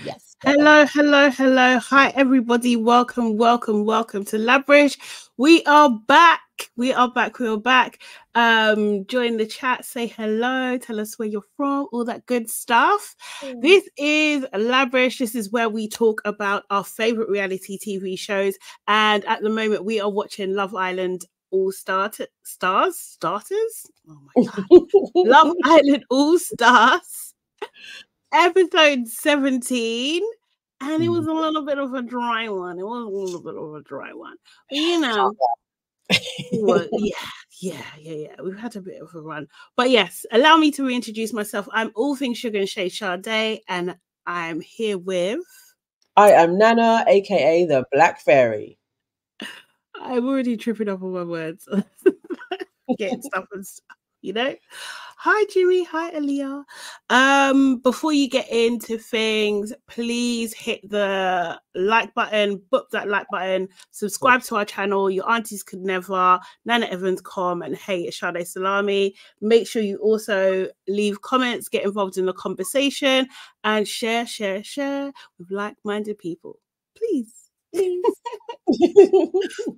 Yes. Hello, hello, hello. Hi, everybody. Welcome, welcome, welcome to LABRISH. We are back. We are back. Join the chat. Say hello. Tell us where you're from. All that good stuff. This is LABRISH. This is where we talk about our favorite reality TV shows. And at the moment, we are watching Love Island Starters. Oh my God. Love Island All Stars. Episode 17, and it was a little bit of a dry one. But you know, yeah. We've had a bit of a run. But yes, allow me to reintroduce myself. I'm all things sugar and shade Sade, and I'm here with... I am Nana, aka the Black Fairy. I'm already tripping up on my words. Getting stuff and stuff, you know. Hi Jimmy, hi Aaliyah. Before you get into things, please hit the like button, book that like button, subscribe to our channel. Your aunties could never, Nana Evans.com, and hey, it's Sade Salami. Make sure you also leave comments, get involved in the conversation, and share with like-minded people. Please.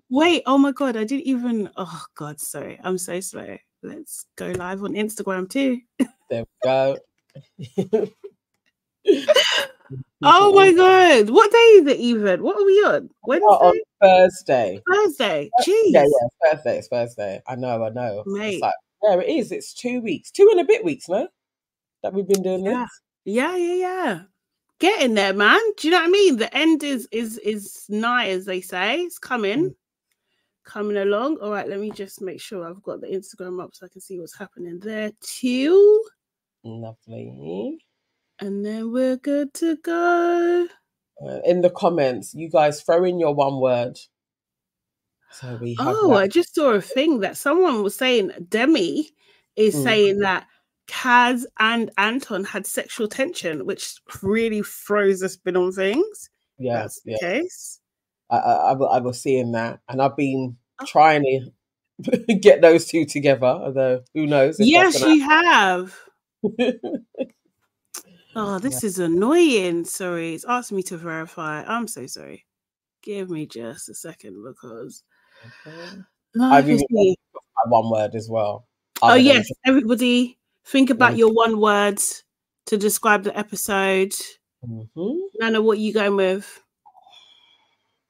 Wait, oh my God, I didn't even, oh God, sorry, I'm so slow. Let's go live on Instagram too. There we go. Oh my God, what day is it even? What are we on? Wednesday? On Thursday. Jeez. Yeah, it's Thursday. I know. Mate. It's like, yeah, it is. It's 2 weeks, 2 and a bit weeks, no? That we've been doing this. Yeah. Getting there, man. Do you know what I mean? The end is nigh, as they say. It's coming along. All right, let me just make sure I've got the Instagram up so I can see what's happening there too. Lovely. And then we're good to go. In the comments, you guys throw in your one word. So we have I just saw a thing that someone was saying, Demi is saying that Kaz and Anton had sexual tension, which really throws a spin on things. Yeah, that's the case. I was seeing that, and I've been trying to get those two together, although who knows? Yes, you have. Oh, this is annoying. Sorry, it's asked me to verify. I'm so sorry. Give me just a second because I've even got my one word as well. Oh yes, everybody, think about your one word to describe the episode. Nana, what are you going with?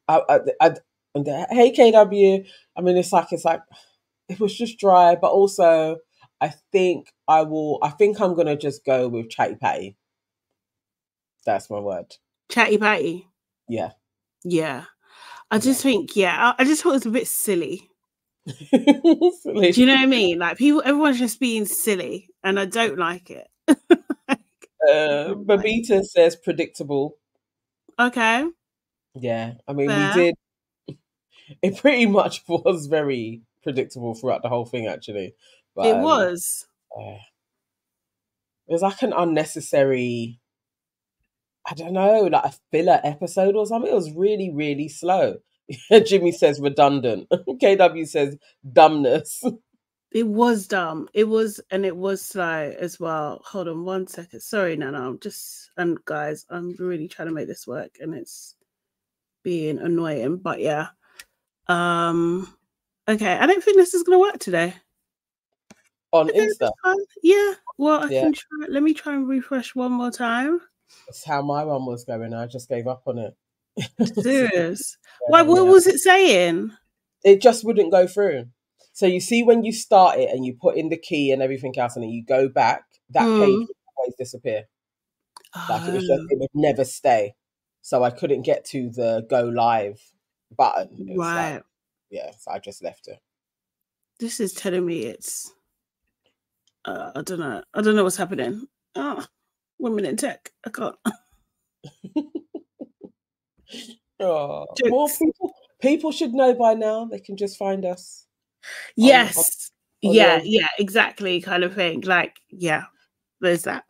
Hey KW. I mean, it's like it was just dry, but also I think I'm gonna just go with chatty patty. That's my word. Chatty patty. Yeah. I just think, I just thought it was a bit silly. Do you know what I mean? Like everyone's just being silly, and I don't like it. Babita says predictable. Okay. Yeah, I mean, we did. It pretty much was very predictable throughout the whole thing, actually. But, it was. It was like an unnecessary, I don't know, like a filler episode or something. It was really, really slow. Jimmy says redundant. KW says dumbness. It was dumb. It was slow as well. Hold on 1 second. Sorry, Nana. And guys, I'm really trying to make this work, and it's being annoying. But yeah. Okay. I don't think this is gonna work today. On Insta. Yeah. Well, I can try. Let me try and refresh one more time. That's how my one was going. I just gave up on it. Serious? What was it saying? It just wouldn't go through. So you see when you start it and you put in the key and everything else, and then you go back, that page would always disappear. Like it would never stay. So I couldn't get to the go live button. Right. So I just left it. This is telling me it's I don't know what's happening. Women in tech. I can't. Well, people should know by now. They can just find us. Yes. Yeah, exactly, kind of thing. Like, there's that.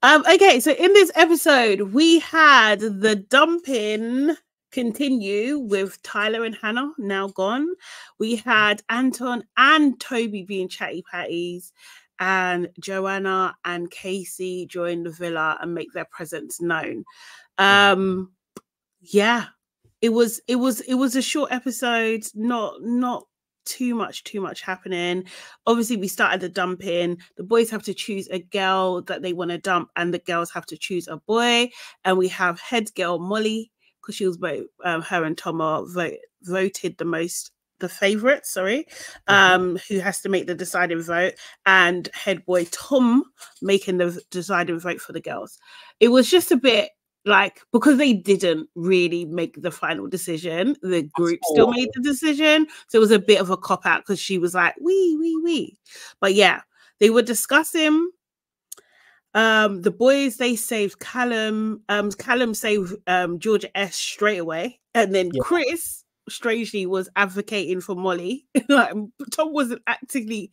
Okay, so in this episode, we had the dumping continue with Tyler and Hannah now gone. We had Anton and Toby being chatty patties, and Joanna and Casey join the villa and make their presence known. Yeah, it was a short episode, not too much happening. Obviously, we started the dumping. The boys have to choose a girl that they want to dump, and the girls have to choose a boy. And we have head girl Molly, because she was both her and Tom are voted the favorite, who has to make the deciding vote, and head boy Tom making the deciding vote for the girls. It was just a bit like, because they didn't really make the final decision, the group still made the decision. So it was a bit of a cop out, because she was like, we. But yeah, they were discussing. The boys, they saved Callum. Callum saved Georgia S straight away. And then Chris, strangely, was advocating for Molly. Like, Tom wasn't actually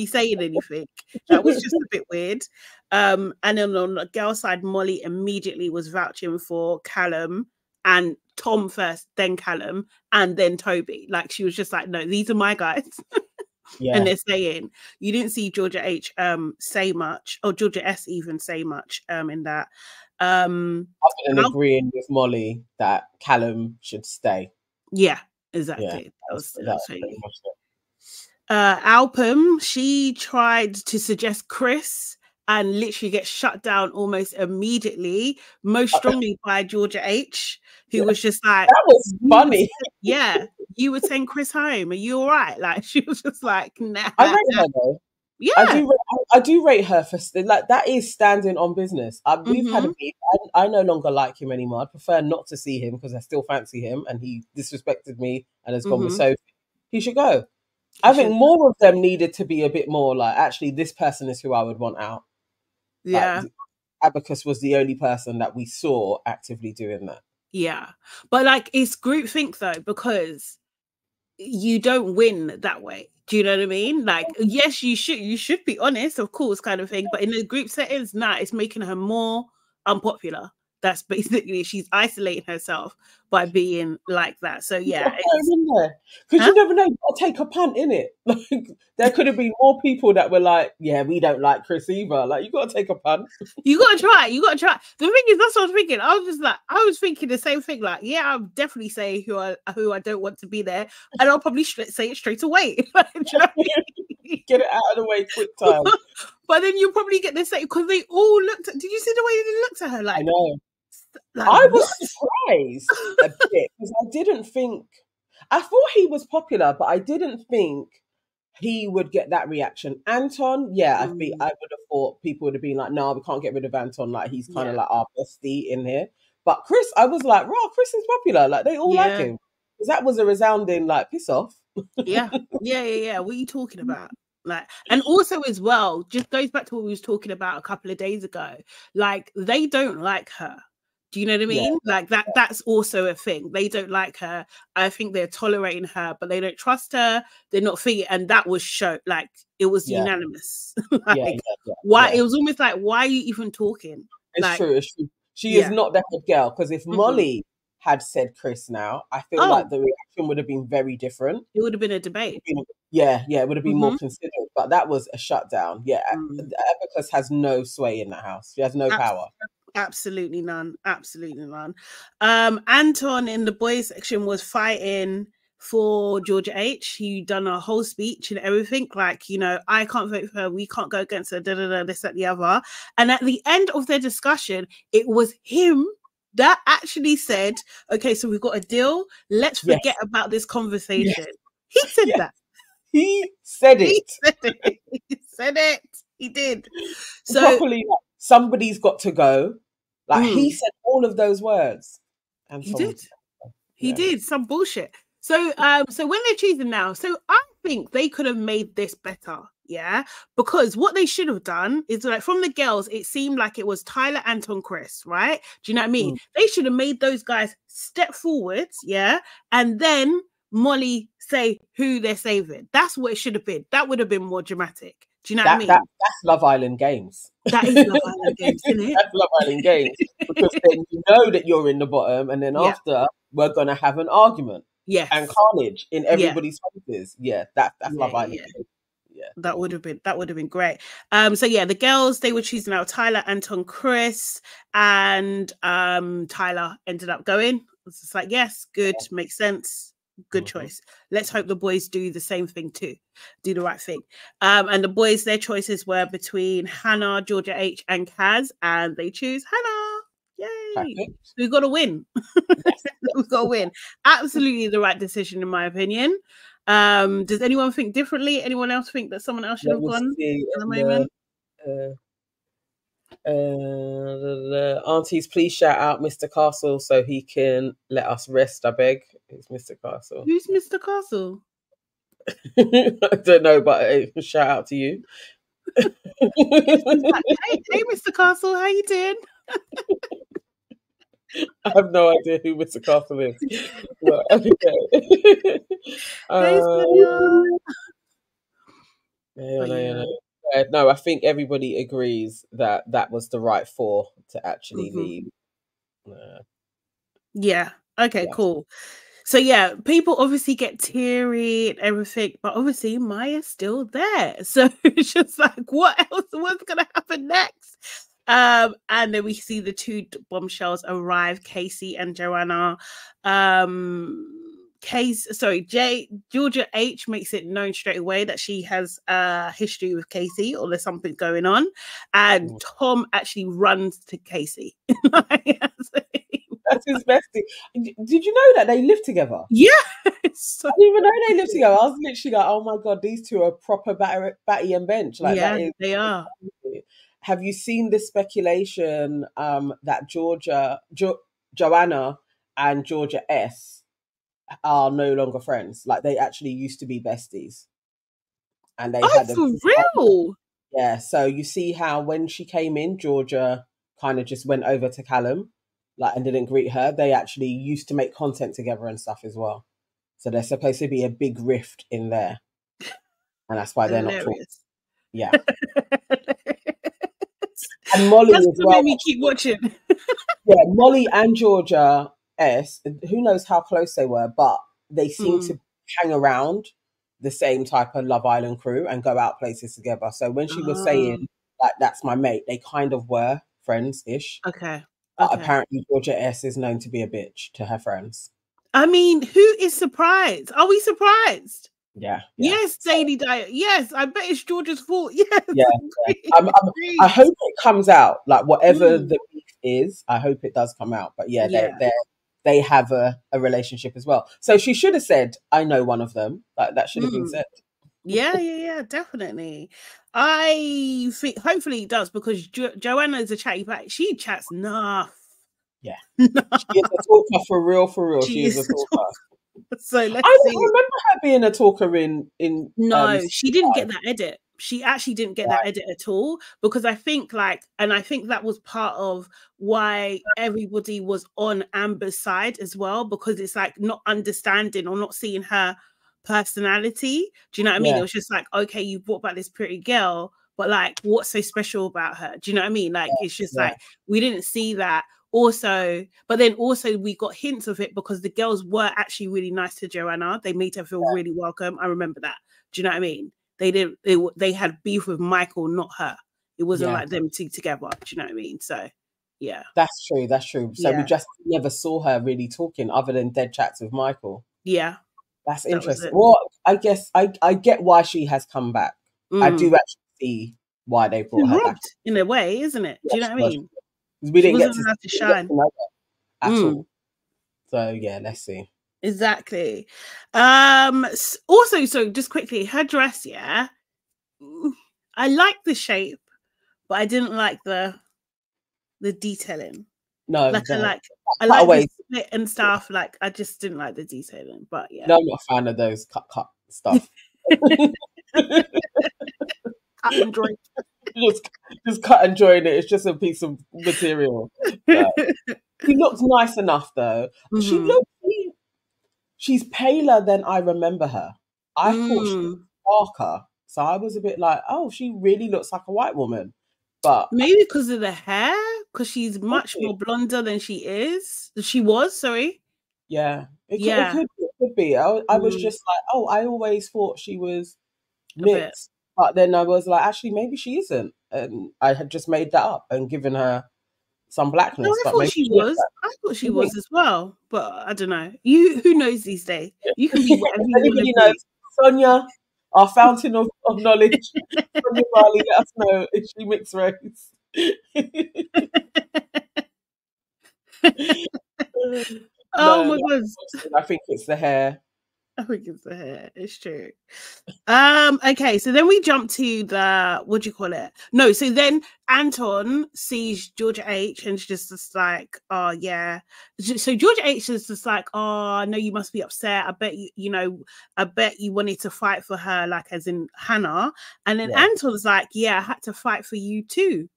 saying anything. That was just a bit weird. And then on the girl side, Molly immediately was vouching for Callum and Tom first, then Callum, and then Toby. Like, she was just like, no, these are my guys. And they're saying, you didn't see Georgia H say much, or Georgia S even say much in that. I've been agreeing with Molly that Callum should stay. Yeah, exactly. Alpum, she tried to suggest Chris and literally get shut down almost immediately, most strongly by Georgia H, who was just like, that was funny. You would send Chris home. Are you all right? Like, she was just like, nah. I rate her though. Yeah, I do rate her for like, that is standing on business. We've had a beef. I no longer like him anymore. I prefer not to see him because I still fancy him, and he disrespected me and has gone with Sophie. He should go. I think more of them needed to be a bit more like, actually, this person is who I would want out. Yeah. Like, Abacus was the only person that we saw actively doing that. Yeah. But like, it's groupthink though, because you don't win that way. Do you know what I mean? Like, yes, you should be honest, of course, kind of thing. But in the group settings, it's making her more unpopular. That's basically, she's isolating herself by being like that. So yeah, because you never know, you've got to take a punt in it. Like, there could have been more people that were like, yeah, we don't like Chris either. Like, you got to take a punt. You got to try. The thing is, that's what I was thinking. I was thinking the same thing. Like, yeah, I'll definitely say who I don't want to be there, and I'll probably say it straight away. Like, do you know what I mean? Get it out of the way quick time. But then you'll probably get the same, because they all looked at. Did you see the way they looked at her? Like, I know. Like, I was surprised a bit, because I didn't think. I thought he was popular, but I didn't think he would get that reaction. Anton, I would have thought people would have been like, no, we can't get rid of Anton. Like, he's kind of like our bestie in here. But Chris, I was like, raw, Chris is popular. Like, they all like him. Because that was a resounding, like, piss off. Yeah. What are you talking about? Like, and also as well, just goes back to what we was talking about a couple of days ago. Like, they don't like her. Do you know what I mean? Like, that's also a thing. They don't like her. I think they're tolerating her, but they don't trust her. They're not feeling, and that was shown. Like, it was unanimous. Like, why? It was almost like, why are you even talking? It's true. She is not the head girl, because if Molly had said Chris now, I feel like the reaction would have been very different. It would have been a debate. It would have been more considered. But that was a shutdown. Yeah, Abacus has no sway in that house. She has no power. Absolutely none. Anton in the boys section was fighting for Georgia H. He done a whole speech and everything, like, you know, I can't vote for her, we can't go against her, this, that, the other. And at the end of their discussion, it was him that actually said, okay, so we've got a deal, let's forget about this conversation. He said that. He said it. He said it. He did. So properly, somebody's got to go. Like, he said all of those words. And he did some bullshit. So so when they're choosing now, so I think they could have made this better. Yeah, because what they should have done is, like, from the girls, it seemed like it was Tyler, Anton, Chris, right? Do you know what I mean? They should have made those guys step forwards, and then Molly say who they're saving. That's what it should have been. That would have been more dramatic. Do you know what I mean? That's Love Island Games. That is Love Island Games, isn't it? That's Love Island Games. Because then you know that you're in the bottom, and then after, we're going to have an argument. Yes. And carnage in everybody's faces. Yeah, that's Love Island Games. Yeah. That would have been great. So yeah, the girls, they were choosing out Tyler, Anton, Chris, and Tyler ended up going. It's just like, yes, good, makes sense. Good choice. Let's hope the boys do the same thing too. Do the right thing. And the boys, their choices were between Hannah, Georgia H, and Kaz, and they choose Hannah. Yay! Perfect. We've got to win. Yes. We've got to win. Absolutely the right decision, in my opinion. Does anyone think differently? Anyone else think that someone else should have gone at the moment? Aunties, please shout out Mr. Castle so he can let us rest, I beg. It's Mr. Castle. Who's Mr. Castle? I don't know, but shout out to you. Hey, Mr. Castle, how you doing? I have no idea who Mr. Castle is. But, okay. No, I think everybody agrees that was the right four to actually leave. Yeah. Okay, cool. So yeah, people obviously get teary and everything, but obviously Maya's still there. So it's just like, what's gonna happen next? And then we see the two bombshells arrive, Casey and Joanna. Georgia H makes it known straight away that she has a history with Casey, or there's something going on. And Tom actually runs to Casey. That's his bestie. Did you know that they live together? Yeah. I didn't even know they live together. I was literally like, oh my God, these two are proper Batty and Bench. Like, yeah, that is, they are. Have you seen the speculation that Joanna and Georgia S are no longer friends? Like, they actually used to be besties. And they had for real? Yeah, so you see how when she came in, Georgia kind of just went over to Callum, like, and didn't greet her. They actually used to make content together and stuff as well. So there's supposed to be a big rift in there. And that's why they're not talking. Yeah. And Molly as well. Made me keep watching. Yeah, Molly and Georgia S, who knows how close they were, but they seem to hang around the same type of Love Island crew and go out places together. So when she was saying, like, that's my mate, they kind of were friends-ish. Okay. But apparently Georgia S is known to be a bitch to her friends. I mean, who is surprised? Are we surprised? Yeah. Yes, Daily Diet. Yes, I bet it's Georgia's fault. Yes. Yeah. I hope it comes out. Like, whatever the beef is, I hope it does come out. But yeah, they have a relationship as well. So she should have said, I know one of them. Like, that should have been said. Yeah, definitely. I think hopefully it does, because Joanna is a chatty back. She chats enough. Yeah. She is a talker for real. She is a talker. So let's see. I don't remember her being a talker in No, she didn't get that edit. She actually didn't get that edit at all, because I think that was part of why everybody was on Amber's side as well, because it's like not understanding or not seeing her personality. Do you know what I mean? It was just like, okay, you brought back this pretty girl, but like, what's so special about her? Do you know what I mean? Like, it's just like, we didn't see that. Also, but then also we got hints of it because the girls were actually really nice to Joanna. They made her feel really welcome. I remember that. Do you know what I mean? They had beef with Michael, not her. It wasn't like them two together. Do you know what I mean? So yeah. That's true. So we just never saw her really talking other than dead chats with Michael. Yeah. That's interesting. Well, I guess I get why she has come back. I do actually see why they brought her back. In a way, isn't it? Do you know what I mean? We didn't get to shine at all. So yeah, let's see. Exactly. Also, so just quickly, her dress, I like the shape, but I didn't like the detailing. No, like I like the split and stuff. Like, I just didn't like the detailing. But yeah, no, I'm not a fan of those cut stuff. Cut and join. Just cut and join it. It's just a piece of material. She looks nice enough, though. She's paler than I remember her. I thought she was darker, so I was a bit like, oh, she really looks like a white woman. But maybe because of the hair, because she's much more blonder than she was. Sorry. Yeah, it could be. I was just like, oh, I always thought she was mixed. But then I was like, actually, maybe she isn't. And I had just made that up and given her some No, blackness. I But thought maybe she she is was. black. I thought she You think? was as well. But I don't know. Who knows these days? You can be whatever If you want to anybody knows, be. Sonia, our fountain of knowledge, Sonia Marley, let us know if she mixed race. Oh No, my god. I think it's the hair. I think it's the hair. It's true. Okay, so then we jump to the what do you call it? No, so then Anton sees Georgia H and she's just like, oh yeah. So Georgia H is just like, oh no, you must be upset. I bet I bet you wanted to fight for her, like as in Hannah. And then Anton's like, yeah, I had to fight for you too.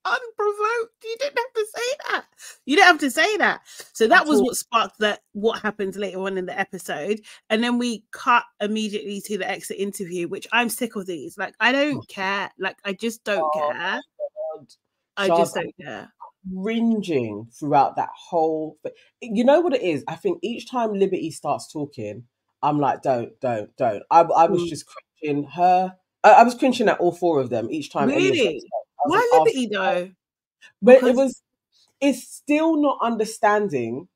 Unprovoked. You didn't have to say that. You didn't have to say that. So that was what sparked what happens later on in the episode. And then we cut immediately to the exit interview, which I'm sick of these. Like, I don't care. Like, I just don't care. I just don't care. Cringing throughout that whole thing. You know what it is? I think each time Liberty starts talking, I'm like, don't. I was just cringing her. I was cringing at all four of them each time. Really? Why Liberty though? But it's still not understanding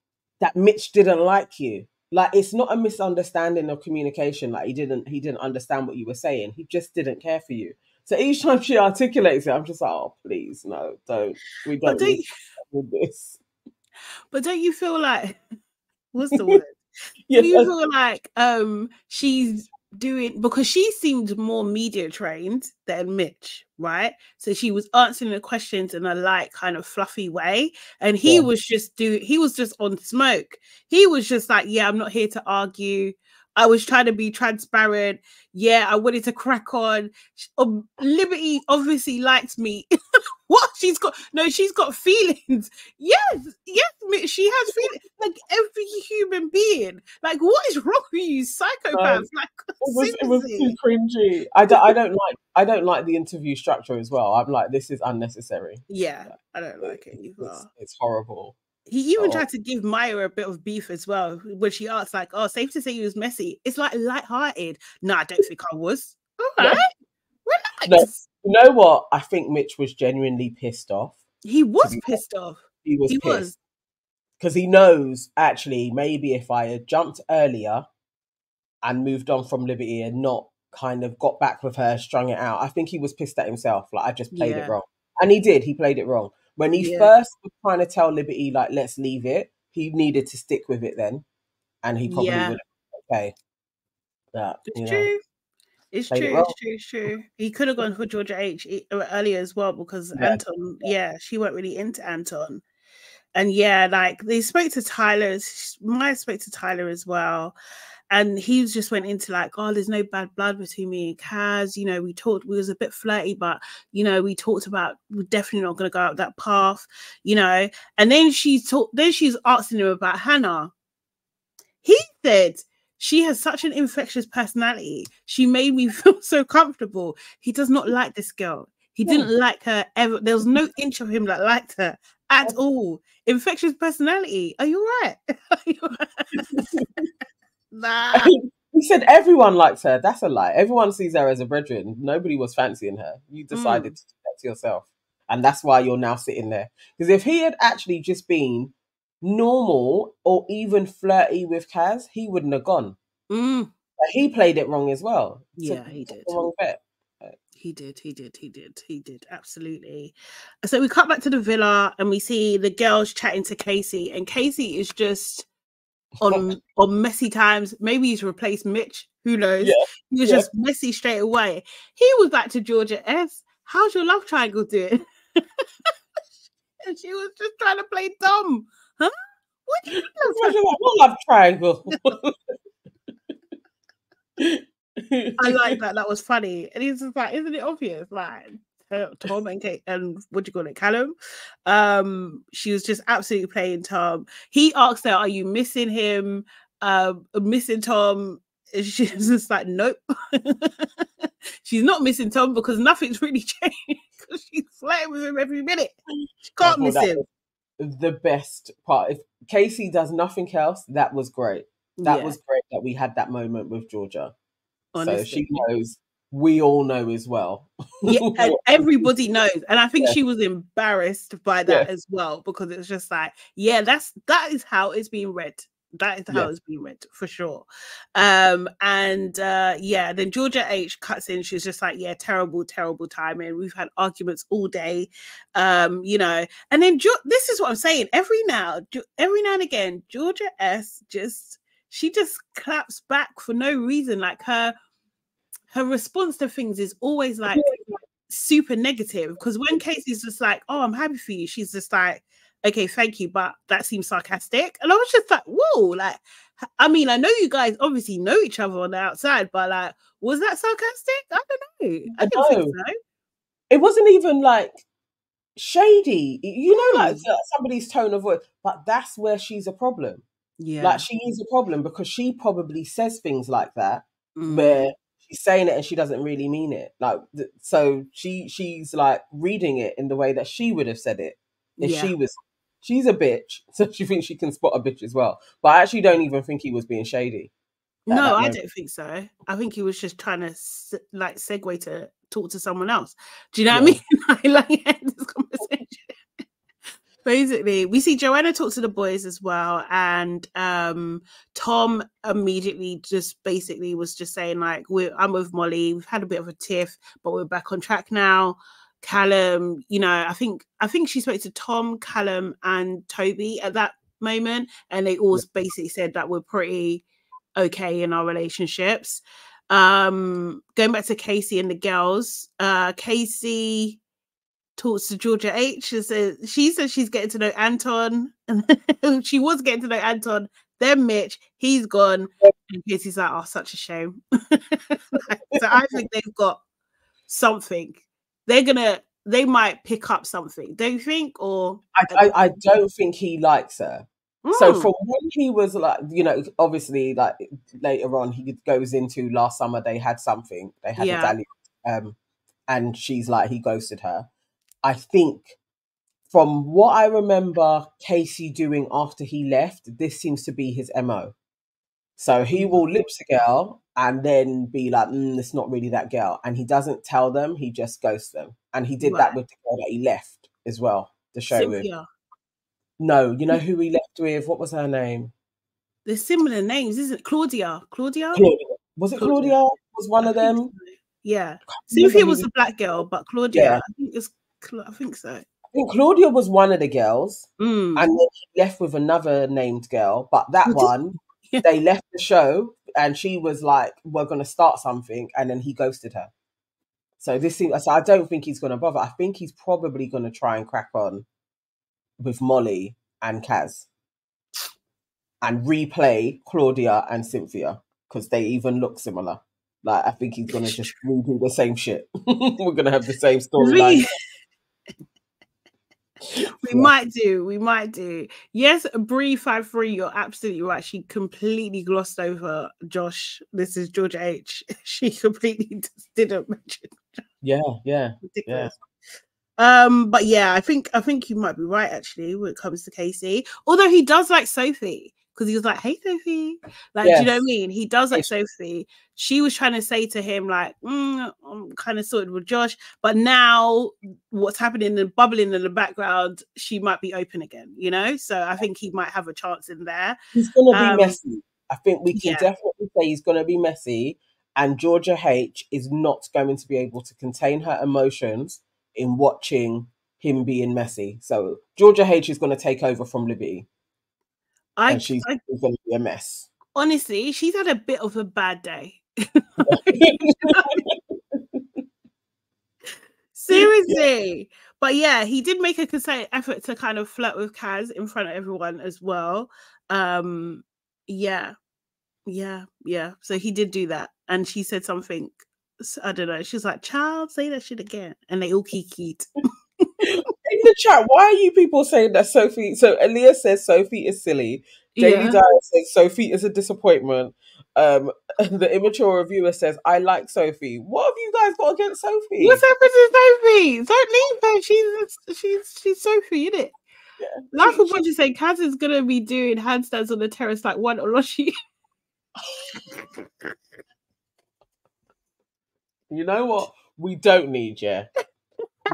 that Mitch didn't like you. Like, it's not a misunderstanding of communication. Like, he didn't understand what you were saying. He just didn't care for you. So each time she articulates it, I'm just like, oh, please, no, don't. We don't need to do this. But don't you feel like, what's the word? Yeah. Do you feel like she's doing, because she seemed more media trained than Mitch, right? So she was answering the questions in a light kind of fluffy way, and he was just on smoke. He was just like, yeah, I'm not here to argue. I was trying to be transparent. Yeah, I wanted to crack on. Liberty obviously likes me. What? She's got feelings. Yes, Mitch, she has feelings. Like every human being. Like, what is wrong with you, psychopath? Like, it was too cringy. I don't like the interview structure as well. I'm like, this is unnecessary. Yeah, I don't like it either. It's horrible. He even tried to give Maya a bit of beef as well when she asked, like, oh, safe to say you was messy. It's like lighthearted. No, I don't think I was. All right. Relax. No, you know what? I think Mitch was genuinely pissed off. He was pissed off. He was pissed. Because he knows, actually, maybe if I had jumped earlier and moved on from Liberty and not kind of got back with her, strung it out, I think he was pissed at himself. Like, I just played it wrong. And he did. He played it wrong. When he first was trying to tell Liberty, like, let's leave it, he needed to stick with it then. And he probably would have been okay. It's true. It's true. He could have gone for Georgia H earlier as well, because Anton, she weren't really into Anton. And like they spoke to Tyler, Maya spoke to Tyler as well. And he just went into like, oh, there's no bad blood between me and Kaz. You know, we was a bit flirty, but, you know, we talked about we're definitely not going to go out that path, you know. And then she's asking him about Hannah. He said, she has such an infectious personality. She made me feel so comfortable. He does not like this girl. He didn't like her ever. There was no inch of him that liked her at all. Infectious personality. Are you right? Nah. He said everyone likes her. That's a lie. Everyone sees her as a brethren. Nobody was fancying her. You decided to do that to yourself. And that's why you're now sitting there. Because if he had actually just been normal or even flirty with Kaz, he wouldn't have gone. But he played it wrong as well. Yeah, he did. The wrong bet. He did. Absolutely. So we cut back to the villa and we see the girls chatting to Casey, and Casey is just on messy times. Maybe he's replaced Mitch. Who knows? He was just messy straight away. He was back to Georgia S. How's your love triangle doing? And she was just trying to play dumb. Huh? What do you mean love triangle? I like that. That was funny. And he's just like, isn't it obvious? Like, Tom and Kate and what do you call it, Callum? She was just absolutely playing Tom. He asked her, are you missing him? Missing Tom? And she's just like, nope. She's not missing Tom because nothing's really changed, because she's flirting with him every minute. She can't miss him. The best part, if Casey does nothing else, that was great. That was great that we had that moment with Georgia. Honestly. So she knows we all know as well. Yeah, and everybody knows. And I think Yeah. she was embarrassed by that as well, because it's just like, yeah, that is how it's being read. That is how it's being read for sure. Then Georgia H cuts in. She's just like, yeah, terrible timing. We've had arguments all day, you know. And then this is what I'm saying. Every now and again, Georgia S she just claps back for no reason. Like her response to things is always like super negative, because when Casey's just like, oh, I'm happy for you, she's just like, okay, thank you, but that seems sarcastic. And I was just like, whoa, like, I mean, I know you guys obviously know each other on the outside, but like, was that sarcastic? I don't know. I don't think so. It wasn't even like shady, you know, like somebody's tone of voice, but that's where she's a problem. Yeah, like she is a problem, because she probably says things like that where she's saying it and she doesn't really mean it. Like, so she's like reading it in the way that she would have said it if she's a bitch, so she thinks she can spot a bitch as well. But I actually don't even think he was being shady. No, I don't think so. I think he was just trying to like segue to talk to someone else. Do you know what I mean? like this conversation. Basically, we see Joanna talk to the boys as well, and Tom immediately just basically was just saying like, I'm with Molly. We've had a bit of a tiff, but we're back on track now. Callum, you know, I think she spoke to Tom, Callum, and Toby at that moment, and they all basically said that we're pretty okay in our relationships. Going back to Casey and the girls, Casey talks to Georgia H. She says she's getting to know Anton, and she was getting to know Anton. Then Mitch, he's gone, and Casey's like, oh, such a shame. So I think they've got something. They might pick up something, don't you think? Or I don't think he likes her. So from when he was like, you know, obviously like later on he goes into last summer they had something, they had a dalliance, and she's like, he ghosted her. I think from what I remember Casey doing after he left, this seems to be his MO. So he will lips a girl and then be like, it's not really that girl. And he doesn't tell them, he just ghosts them. And he did that with the girl that he left as well, the show Cynthia. with. No, you know who he left with? What was her name? They're similar names, isn't it? Claudia. Was it Claudia? Was one of them? So. Yeah. Cynthia was a black girl, but Claudia, I think so. I think Claudia was one of the girls, and then he left with another named girl. But that one, they left the show, and she was like, "We're going to start something," and then he ghosted her. So I don't think he's going to bother. I think he's probably going to try and crack on with Molly and Kaz, and replay Claudia and Cynthia, because they even look similar. Like, I think he's going to just redo the same shit. We're going to have the same storyline. We might do. Yes, Bree53, you're absolutely right. She completely glossed over Josh. This is Georgia H. She completely just didn't mention Josh. Yeah. Ridiculous. But yeah, I think you might be right actually when it comes to Casey. Although he does like Sophie, because he was like, "Hey, Sophie," like, do you know what I mean? He does like Sophie. She was trying to say to him like, "I'm kind of sorted with Josh," but now what's happening and bubbling in the background, she might be open again, you know. So I think he might have a chance in there. He's gonna be messy. I think we can definitely say he's gonna be messy, and Georgia H is not going to be able to contain her emotions in watching him being messy. So Georgia H is going to take over from Liberty. And she's going to be a mess. Honestly, she's had a bit of a bad day. Seriously. Yeah. But yeah, he did make a concerted effort to kind of flirt with Kaz in front of everyone as well. Yeah. So he did do that. And she said something, I don't know. She's like, "Child, say that shit again." And they all kikied. In the chat, why are you people saying that Sophie? So Aaliyah says Sophie is silly. Daily Dyer says Sophie is a disappointment. The immature reviewer says, "I like Sophie." What have you guys got against Sophie? What's happened to Sophie? Don't leave her. She's Sophie, isn't it? Yeah. Laugh at what you say. Kaz is gonna be doing handstands on the terrace like one Oloshi. You know what? We don't need, yeah.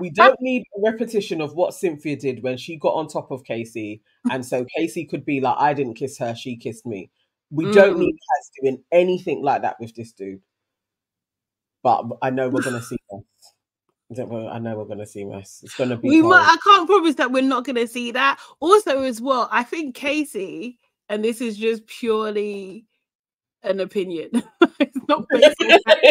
We don't need a repetition of what Cynthia did when she got on top of Casey. And so Casey could be like, I didn't kiss her, she kissed me. We don't need Kaz doing anything like that with this dude. But I know we're going to see mess. I know we're going to see mess. It's going to be I can't promise that we're not going to see that. Also, as well, I think Casey, and this is just purely an opinion. It's not based on fact.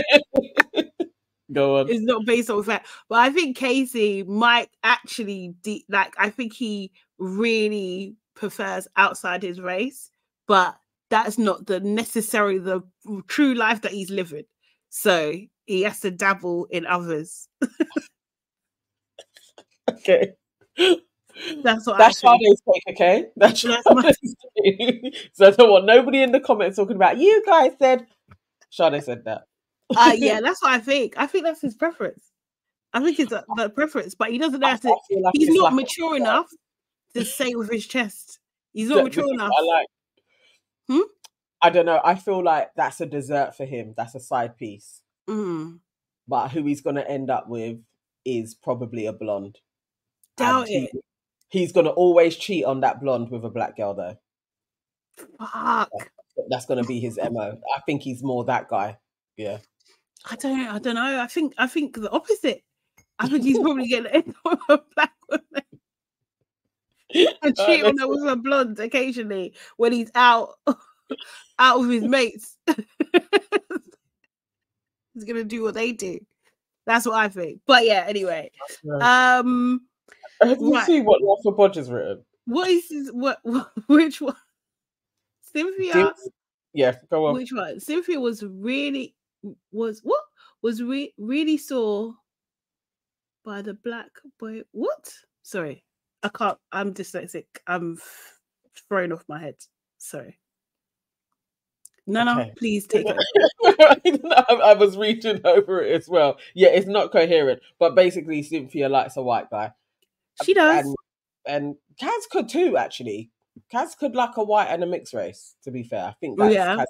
Go on. It's not based on fact. But I think Casey might actually, I think he really prefers outside his race. But that's not necessarily the true life that he's living. So he has to dabble in others. Okay. That's Sade's take, okay? That's my take. So I don't want nobody in the comments talking about, you guys said. Sade said that. Yeah, that's what I think. I think that's his preference. I think it's the preference, but he doesn't have to. Like he's not mature enough to say with his chest. He's not mature enough. I don't know. I feel like that's a dessert for him. That's a side piece. But who he's going to end up with is probably a blonde. Doubt it. He's going to always cheat on that blonde with a black girl, though. Fuck. That's going to be his MO. I think he's more that guy. Yeah. I don't know. I think the opposite. I think he's probably going to end up with a black woman and cheat on her with a blonde occasionally when he's out with his mates. He's going to do what they do. That's what I think. But yeah, anyway. Have you seen what Laugh for Bodge has written? What is this? Which one? Cynthia? Yeah, go on. Which one? Cynthia was really sore by the black boy. What? Sorry. I can't. I'm dyslexic. I'm thrown off my head. Sorry. Nana, please take it. I was reading over it as well. Yeah, it's not coherent. But basically, Cynthia likes a white guy. She does. And Kaz could too, actually. Kaz could like a white and a mixed race, to be fair. I think that's Kaz.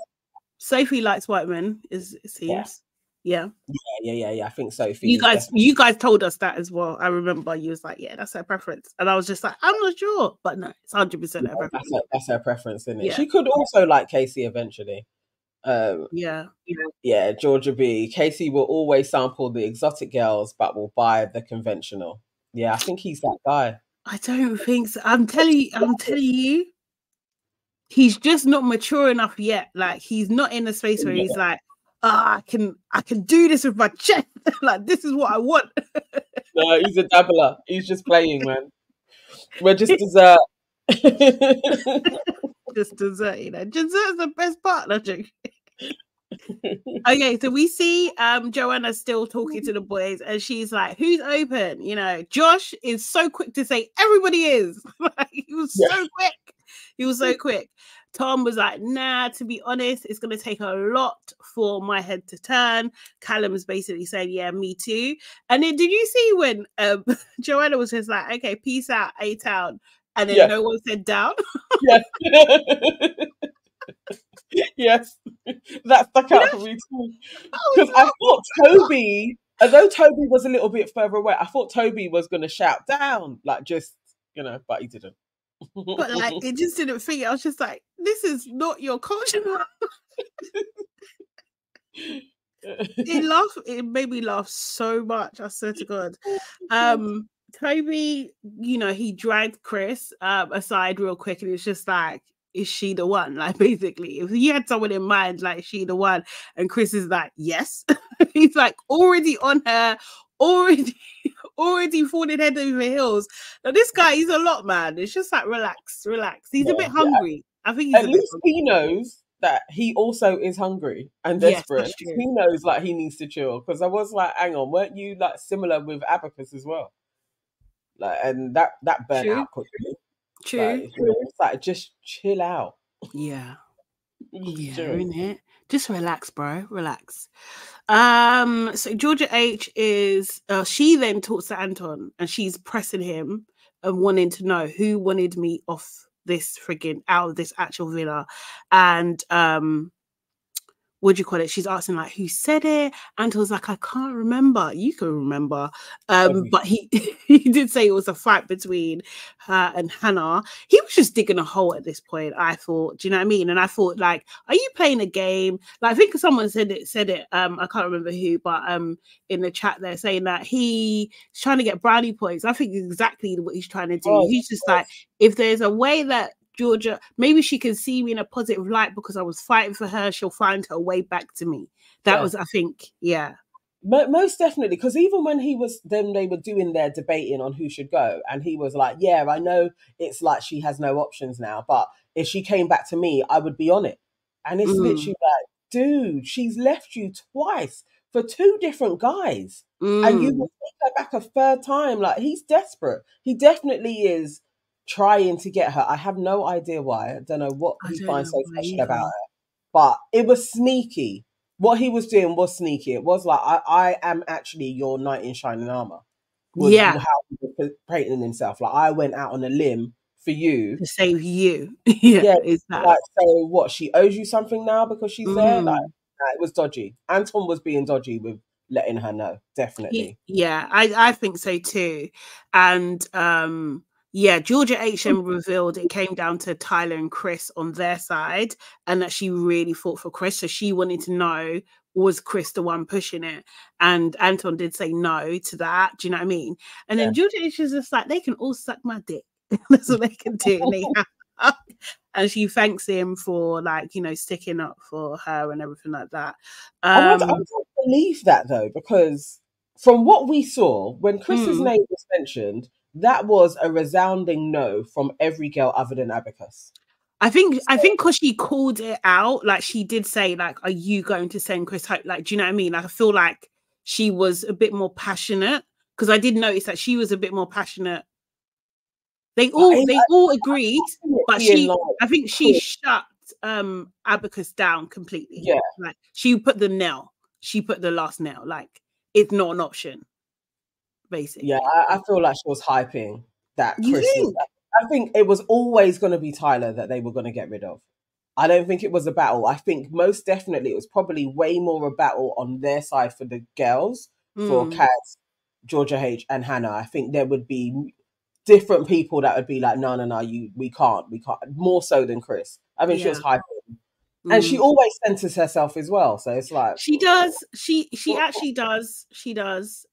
Sophie likes white men, it seems. Yeah. I think Sophie. You guys told us that as well. I remember you was like, yeah, that's her preference. And I was just like, I'm not sure. But no, it's 100% her preference. That's her preference, isn't it? Yeah. She could also like Casey eventually. Yeah, Georgia B. Casey will always sample the exotic girls, but will buy the conventional. Yeah, I think he's that guy. I don't think so. I'm telling you, he's just not mature enough yet. Like he's not in a space where he's like, I can do this with my chest. Like this is what I want. No, he's a dabbler. He's just playing, man. We're just dessert. Just dessert, you know. Dessert's the best part, logic. Okay, so we see Joanna still talking to the boys, and she's like, "Who's open?" You know, Josh is so quick to say everybody is. Like, he was so quick. He was so quick. Tom was like, nah, to be honest, it's going to take a lot for my head to turn. Callum's basically saying, yeah, me too. And then did you see when Joanna was just like, okay, peace out, A-Town. And then no one said down? Yes. Yes. That stuck out for me too. Because I thought Toby, although Toby was a little bit further away, I thought Toby was going to shout down, like just, you know, but he didn't. But like it just didn't fit. I was just like, this is not your culture. It made me laugh so much, I swear to God. Toby, you know, he dragged Chris aside real quick, and it was just like, is she the one? Like, basically, if you had someone in mind, like, is she the one? And Chris is like, yes. He's like already on her, already falling head over heels. Now this guy, he's a lot, man. It's just like relax. He's a bit hungry. I think he's at least he knows that he also is hungry and desperate. Yes, he knows like he needs to chill. Because I was like, hang on, weren't you like similar with Abacus as well? Like, and that burnt out quickly. True. It's like just chill out. Yeah. Isn't it? Just relax, bro. Relax. So Georgia H is she then talks to Anton, and she's pressing him and wanting to know who wanted me off this friggin' out of this actual villa. And what do you call it? She's asking like, who said it? And was like, I can't remember. You can remember. But he he did say it was a fight between her and Hannah. He was just digging a hole at this point, I thought. Do you know what I mean? And I thought, like, are you playing a game? Like, I think someone said it. I can't remember who, but in the chat they're saying that he's trying to get brownie points. I think exactly what he's trying to do. He's just like, if there's a way that Georgia, maybe she can see me in a positive light because I was fighting for her, she'll find her way back to me. That was, I think, most definitely, because even when they were doing their debating on who should go, and he was like, yeah, I know it's like she has no options now, but if she came back to me, I would be on it. And it's literally like, dude, she's left you twice for 2 different guys, and you will take her back a 3rd time. Like, he's desperate. He definitely is trying to get her. I have no idea why. I don't know what he finds so special about her, but it was sneaky. What he was doing was sneaky. It was like, I am actually your knight in shining armor. Was how he was painting himself. Like, I went out on a limb for you to save you. It's like, so what? She owes you something now because she's there. Like, it was dodgy. Anton was being dodgy with letting her know. Definitely. I think so too. And Georgia H.M. revealed it came down to Tyler and Chris on their side, and that she really fought for Chris. So she wanted to know, was Chris the one pushing it? And Anton did say no to that. Do you know what I mean? And then Georgia H is just like, they can all suck my dick. That's what they can do. And she thanks him for, like, you know, sticking up for her and everything like that. I don't believe that though, because from what we saw, when Chris's name was mentioned, that was a resounding no from every girl other than Abacus. I think because she called it out, like, she did say, like, are you going to send Chris home? Like, do you know what I mean? Like, I feel like she was a bit more passionate, because I did notice that she was a bit more passionate. They all agreed, but I think she shut Abacus down completely. Yeah, like, she put the last nail. Like, it's not an option, basically. Yeah, I feel like she was hyping that Chris. I think it was always going to be Tyler that they were going to get rid of. I don't think it was a battle. I think most definitely it was probably way more a battle on their side for the girls, for Kaz, Georgia H, and Hannah. I think there would be different people that would be like, no, we can't. More so than Chris. I think she was hyping. And she always censors herself as well. So it's like, she does. She actually does. She does.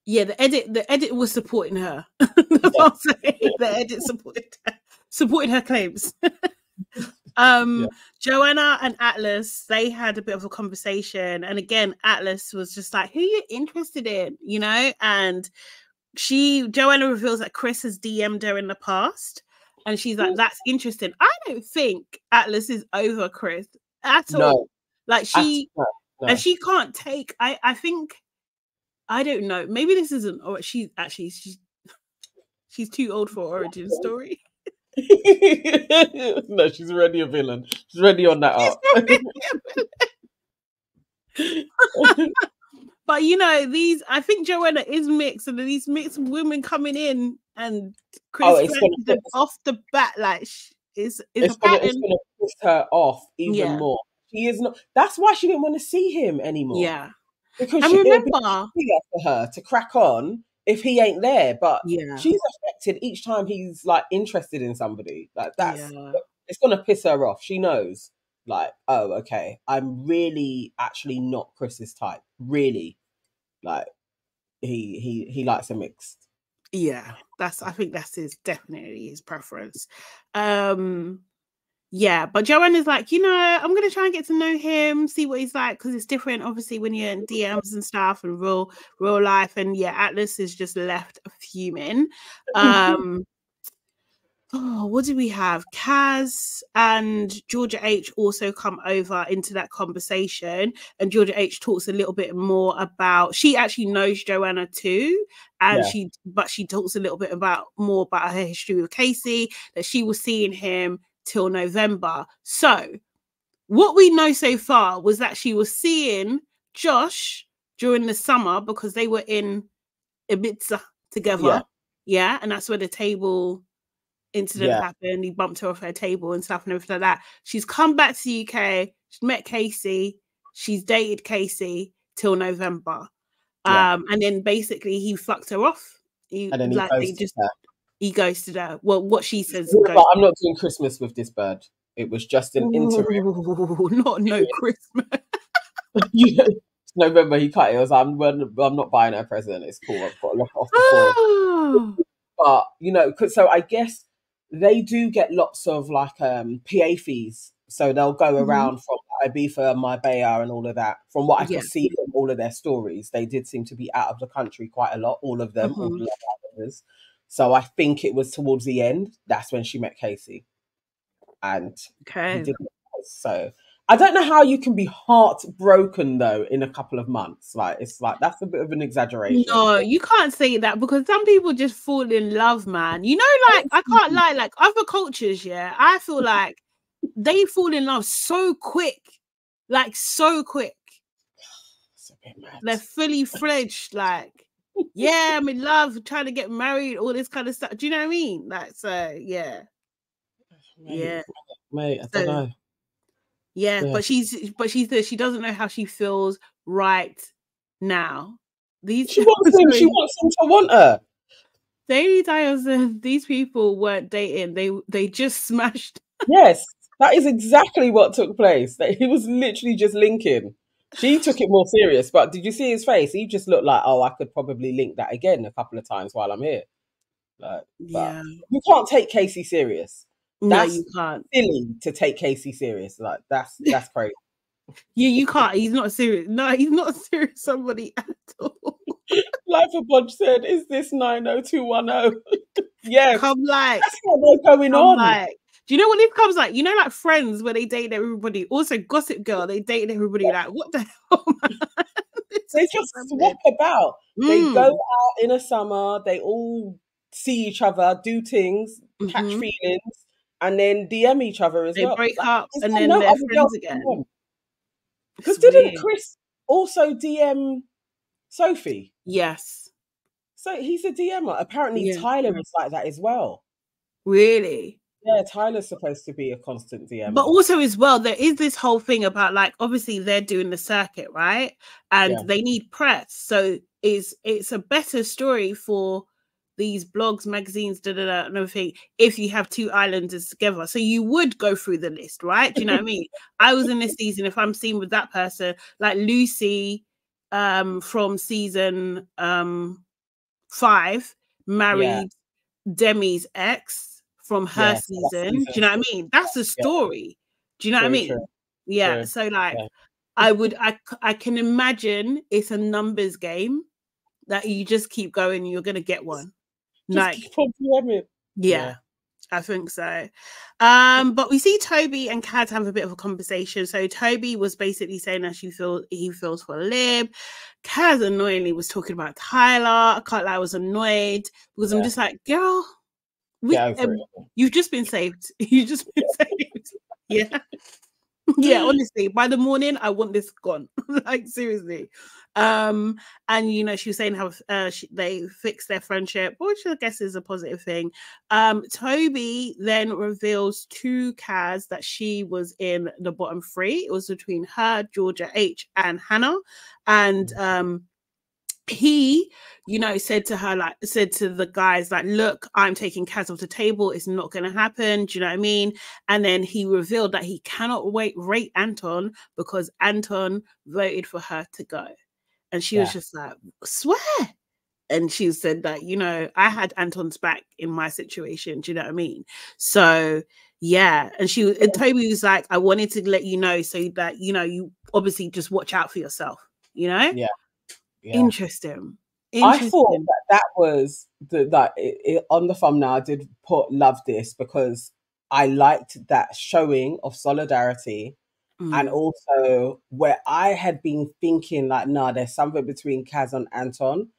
The edit was supporting her. The edit supported her claims. Joanna and Atlas, they had a bit of a conversation, and again, Atlas was just like, who are you interested in, you know? And Joanna reveals that Chris has DM'd her in the past, and she's like, that's interesting. I don't think Atlas is over Chris at all. Like, and she can't take, I think, I don't know, maybe this isn't, or she's too old for origin story. No, she's already a villain. She's already on that arc. But you know, I think Joanna is mixed, and these mixed women coming in, and Chris them off the bat, like, it's gonna piss her off even more. She is not. That's why she didn't want to see him anymore. Yeah, because it would be easier for her to crack on if he ain't there. But she's affected each time he's like interested in somebody. Like, it's gonna piss her off. She knows. Like, oh, okay, I'm really actually not Chris's type. Really, like, he likes a mixed. Yeah, I think that's definitely his preference. Yeah, but Joanna's like, you know, I'm gonna try and get to know him, see what he's like, because it's different, obviously, when you're in DMs and stuff and real life. And Atlas is just left fuming. What do we have? Kaz and Georgia H also come over into that conversation, and Georgia H talks a little bit more about, she actually knows Joanna too, and she talks a little bit more about her history with Casey, that she was seeing him till November. So what we know so far was that she was seeing Josh during the summer because they were in Ibiza together. And that's where the table incident happened. He bumped her off her table and stuff and everything like that. She's come back to the UK. She's met Casey. She's dated Casey till November. And then basically he fucked her off. He ghosted her. Well, what she says. I'm not doing Christmas with this bird. It was just an interim. No Christmas. November he cut it. I was like, I'm not buying her a present. It's cool. I've got to lock off the phone. But so I guess they do get lots of like PA fees. So they'll go around from Ibiza, Marbella, and all of that. From what I could see from all of their stories, they did seem to be out of the country quite a lot. All of them, all the Love Islanders. So I think it was towards the end. That's when she met Casey, and he didn't. So I don't know how you can be heartbroken though in a couple of months. Like it's like that's a bit of an exaggeration. No, you can't say that because some people just fall in love, man. You know, like I can't lie. Like other cultures, I feel like they fall in love so quick, like so quick. They're fully fledged, like. Yeah, I'm in love, trying to get married, all this kind of stuff. Do you know what I mean? Like, so yeah. Mate, I don't know. Yeah, but she doesn't know how she feels right now. She wants him to want her. Daily Dial said these people weren't dating, they just smashed. Yes, that is exactly what took place. He was literally just linking. She took it more serious, but did you see his face? He just looked like, I could probably link that again a couple of times while I'm here. Like, you can't take Casey serious. No, you can't. Silly to take Casey serious. Like that's crazy. You can't. He's not serious. No, he's not a serious somebody at all. Life of Bunch said, "Is this 90210?" Yeah, come like that's what they're going on. Like, do you know what this comes like? You know, like Friends where they date everybody. Also, Gossip Girl, they date everybody. Like, what the hell, man? They just swap about. They go out in a summer. They all see each other, do things, catch feelings, and then DM each other as well. They break up and then they're friends again. Because didn't Chris also DM Sophie? Yes. So he's a DMer. Apparently Tyler is like that as well. Really? Yeah, Tyler's supposed to be a constant DMer. But also as well, there is this whole thing about like, obviously they're doing the circuit, right? And they need press. So it's a better story for these blogs, magazines, and everything, if you have two islanders together. So you would go through the list, right? Do you know what I mean? I was in this season, if I'm seen with that person, like Lucy from season 5 married Demi's ex from her season. Do you know what I mean? That's a story. Do you know what I mean? True. Yeah. True. So like I can imagine it's a numbers game that you just keep going and you're gonna get one. Like, yeah, I think so. But we see Toby and Kaz have a bit of a conversation. So Toby was basically saying that he feels for Lib. Kaz annoyingly was talking about Tyler. I can't lie, I was annoyed because I'm just like, girl, you've just been saved. You've just been saved. Yeah. Yeah, honestly, by the morning, I want this gone. Like, seriously. And you know, she was saying how they fixed their friendship, which I guess is a positive thing. Toby then reveals to Kaz that she was in the bottom 3. It was between her, Georgia H, and Hannah. And he, you know, said to the guys, like, look, I'm taking Kaz off the table. It's not going to happen. Do you know what I mean? And then he revealed that he cannot rate Anton because Anton voted for her to go. And she was just like, swear. And she said that, you know, I had Anton's back in my situation. Do you know what I mean? So, yeah. And Toby was like, I wanted to let you know so that, you know, you obviously just watch out for yourself, you know? Yeah. Interesting. I thought that was on the thumbnail. I did put love this because I liked that showing of solidarity. And also where I had been thinking like, nah, there's something between Kaz and Anton.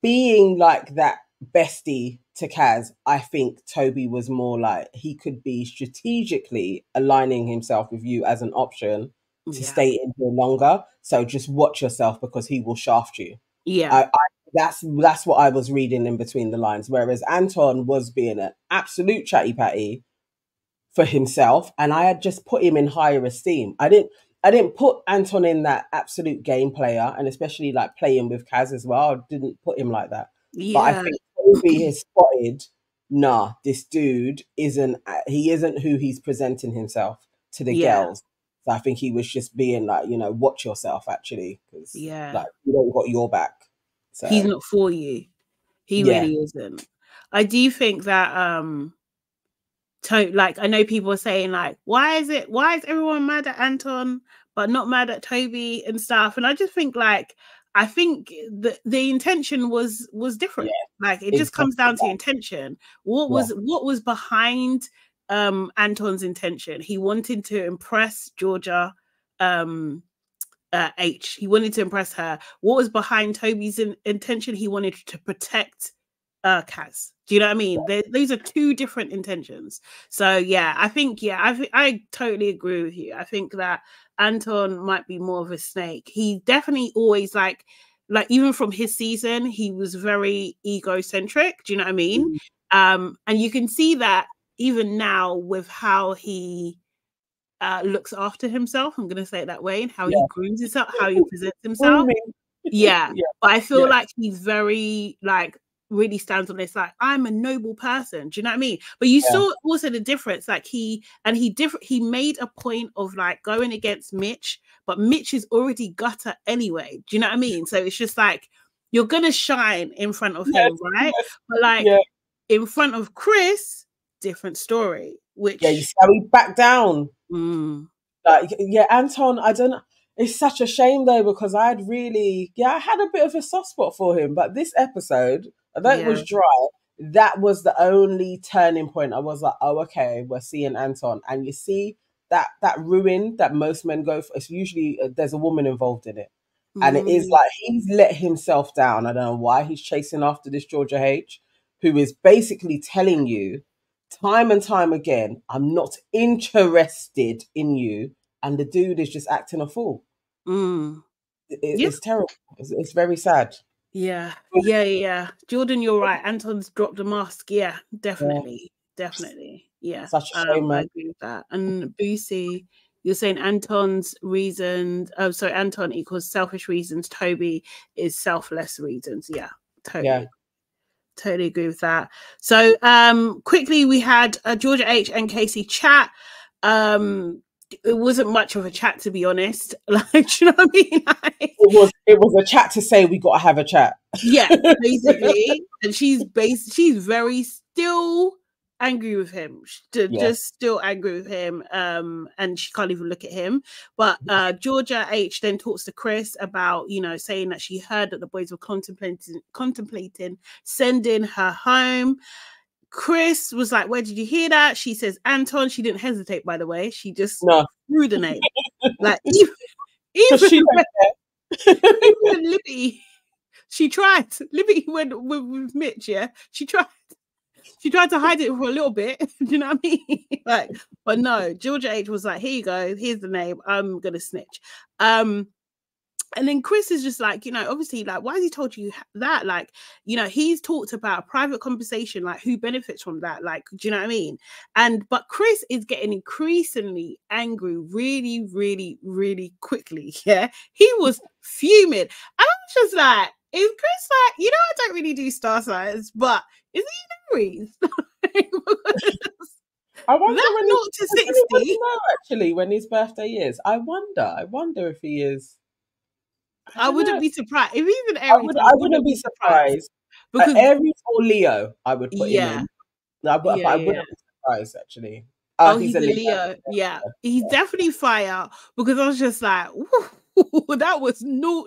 Being like that bestie to Kaz, I think Toby was more like he could be strategically aligning himself with you as an option to stay in here longer. So just watch yourself because he will shaft you. Yeah. I That's what I was reading in between the lines. Whereas Anton was being an absolute chatty patty for himself, and I had just put him in higher esteem. I didn't put Anton in that absolute game player, and especially like playing with Kaz as well. I didn't put him like that. Yeah. But I think Toby has spotted, nah, this dude isn't who he's presenting himself to the girls. So I think he was just being like, watch yourself actually, because like you don't got your back. So he's not for you. He really isn't. I do think that like I know people are saying like, why is everyone mad at Anton but not mad at Toby and stuff? And I just think like the intention was different. Like it just comes down to intention. What was behind Anton's intention? He wanted to impress Georgia H. He wanted to impress her. What was behind Toby's intention? He wanted to protect Kaz. Do you know what I mean? These are two different intentions. So yeah, I totally agree with you. I think that Anton might be more of a snake. He definitely always like even from his season, he was very egocentric. Do you know what I mean? And you can see that even now with how he looks after himself. I'm going to say it that way, and how he grooms himself, how he presents himself. But I feel like he's very like really stands on this like, I'm a noble person. Do you know what I mean? But you saw also the difference. Like he made a point of like going against Mitch, but Mitch is already gutter anyway. Do you know what I mean? So it's just like you're gonna shine in front of him, right? But like in front of Chris, different story. Which you see how he backed down. Like Anton, I don't know. It's such a shame though, because I had a bit of a soft spot for him. But this episode, although it was dry, that was the only turning point. I was like, oh, okay, we're seeing Anton. And you see that ruin that most men go for, it's usually there's a woman involved in it. And it is like he's let himself down. I don't know why he's chasing after this Georgia H, who is basically telling you time and time again, I'm not interested in you. And the dude is just acting a fool. It's terrible. It's very sad. Yeah. Jordan, you're right. Anton's dropped the mask. Yeah, definitely. Yeah. Such a shame, man. I agree with that. And Boosie, you're saying Anton's reasons. Oh, sorry, Anton equals selfish reasons. Toby is selfless reasons. Yeah, totally. Totally agree with that. So quickly, we had Georgia H and Casey chat. It wasn't much of a chat, to be honest. Like, do you know what I mean? Like, it was a chat to say we got to have a chat. Yeah, basically. And she's very still angry with him. Just still angry with him. And she can't even look at him. But Georgia H then talks to Chris about, saying that she heard that the boys were contemplating sending her home. Chris was like, where did you hear that? She says Anton. She didn't hesitate, by the way. She just threw the name. Like even Libby, she tried. Libby went with Mitch, she tried to hide it for a little bit. Do you know what I mean? Like, but no, Georgia H was like, here you go, here's the name, I'm gonna snitch. And then Chris is just like, obviously, like, why has he told you that? Like, he's talked about a private conversation, like, who benefits from that? Like, do you know what I mean? But Chris is getting increasingly angry really, really, really quickly. Yeah. He was fuming. And I was just like, is Chris like, I don't really do star signs, but is he Aries? I wonder when not to 60. Actually, when his birthday is. I wonder if he is. I wouldn't be surprised if he's an Aries. I wouldn't be surprised because Aries or Leo, I would put him in. But I wouldn't be surprised actually. He's a Leo. Yeah, he's definitely fire. Because I was just like, that was 0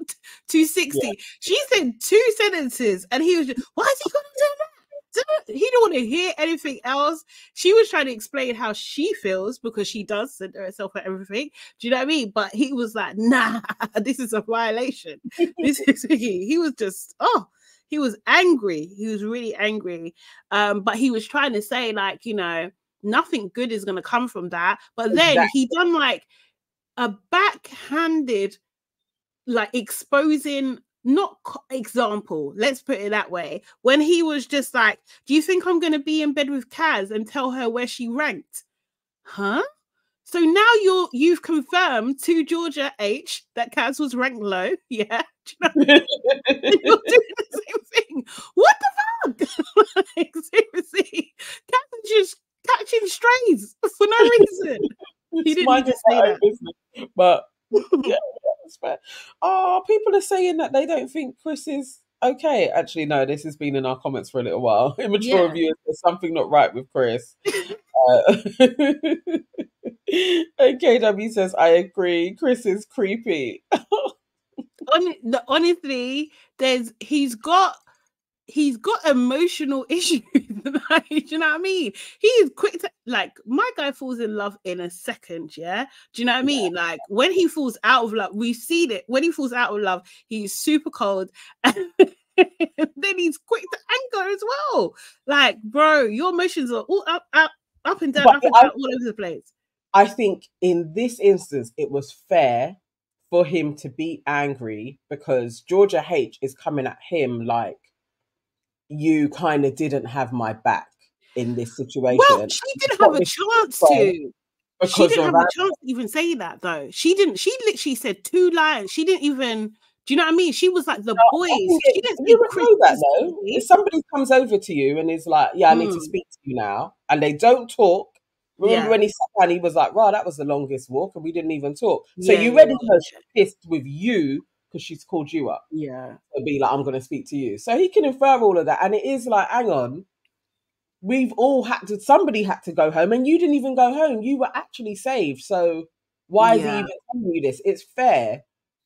to 60. Yeah. She said 2 sentences, and he was just, why is he going to do that? He didn't want to hear anything else. She was trying to explain how she feels because she does center herself for everything. Do you know what I mean? But he was like, nah, this is a violation. He was just, he was angry. He was really angry. But he was trying to say, like, nothing good is going to come from that. But then he done like a backhanded, like, exposing example, let's put it that way, when he was just like, do you think I'm going to be in bed with Kaz and tell her where she ranked? Huh? So now you've confirmed to Georgia H that Kaz was ranked low. Yeah. You know? You're doing the same thing. What the fuck? Like, seriously. Kaz is just catching strays for no reason. He didn't need to say that. Business, but yeah, that's fair. Oh, people are saying that they don't think Chris is okay. Actually, no, this has been in our comments for a little while. Immature reviews, there's something not right with Chris. And KW says, I agree. Chris is creepy. Honestly, he's got emotional issues. Like, do you know what I mean? He is quick to, like, my guy falls in love in a second. Yeah, do you know what I mean? Like, when he falls out of love, we've seen it. When he falls out of love, he's super cold, and then he's quick to anger as well. Like, bro, your emotions are all up and down, all over the place. I think in this instance, it was fair for him to be angry because Georgia H is coming at him like, you kind of didn't have my back in this situation. Well, she didn't have a chance to. She didn't have a chance to even say that, though. She didn't. She literally said 2 lines. She didn't even. Do you know what I mean? She was like the boys. She didn't you would know that, though. If somebody comes over to you and is like, yeah, I need to speak to you now, and they don't talk. Remember when he sat down, he was like, wow, that was the longest walk, and we didn't even talk. So you already know she's pissed with you because she's called you up. Yeah. To be like, I'm going to speak to you. So he can infer all of that. And it is like, hang on, we've all somebody had to go home, and you didn't even go home. You were actually saved. So why is he even telling you this? It's fair.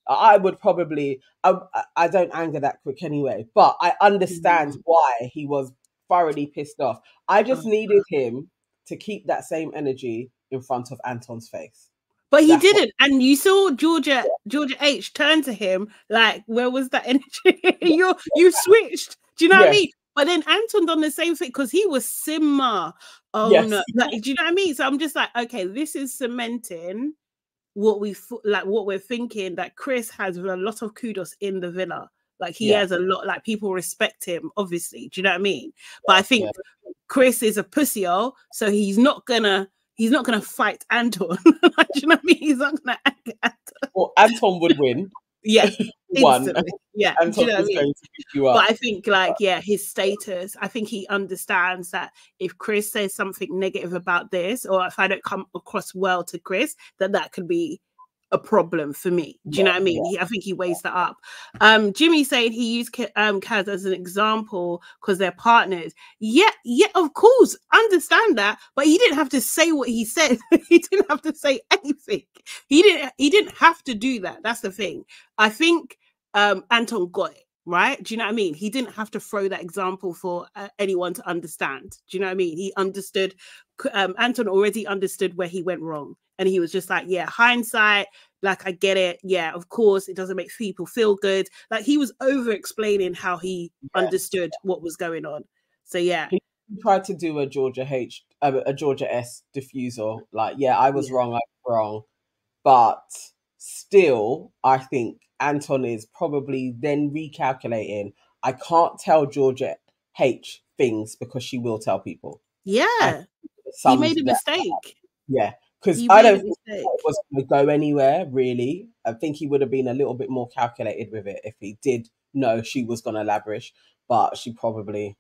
I would probably, I don't anger that quick anyway, but I understand why he was thoroughly pissed off. I just needed him to keep that same energy in front of Anton's face. But he didn't. And you saw Georgia H turn to him like, where was that energy? You switched. Do you know what I mean? But then Anton done the same thing because he was simmer. Oh no. Like, do you know what I mean? So I'm just like, okay, this is cementing what we're thinking, that Chris has a lot of kudos in the villa. Like, he has a lot, like, people respect him, obviously. Do you know what I mean? But I think Chris is a pussy-o, so he's not gonna fight Anton. Do you know what I mean? He's not gonna anger Anton. Well, Anton would win. Yeah. One. Yeah. Anton is going to pick you up. But I think, like, his status, I think he understands that if Chris says something negative about this, or if I don't come across well to Chris, that could be a problem for me. Do you know what I mean? I think he weighs that up. Jimmy saying he used Kaz as an example because they're partners. Yeah, of course, understand that, but he didn't have to say what he said. He didn't have to say anything. He didn't have to do that. That's the thing. I think Anton got it. Right? Do you know what I mean? He didn't have to throw that example for anyone to understand. Do you know what I mean? He understood. Anton already understood where he went wrong. And he was just like, yeah, hindsight, like, I get it. Yeah, of course, it doesn't make people feel good. Like, he was over-explaining how he understood what was going on. So, yeah. He tried to do a Georgia S diffusal. Like, yeah, I was wrong, But still, I think Anton is probably then recalculating. I can't tell Georgia H things because she will tell people. Yeah. He made a mistake. Yeah. Because I don't think it was going to go anywhere, really. I think he would have been a little bit more calculated with it if he did know she was going to LABRISH. But he probably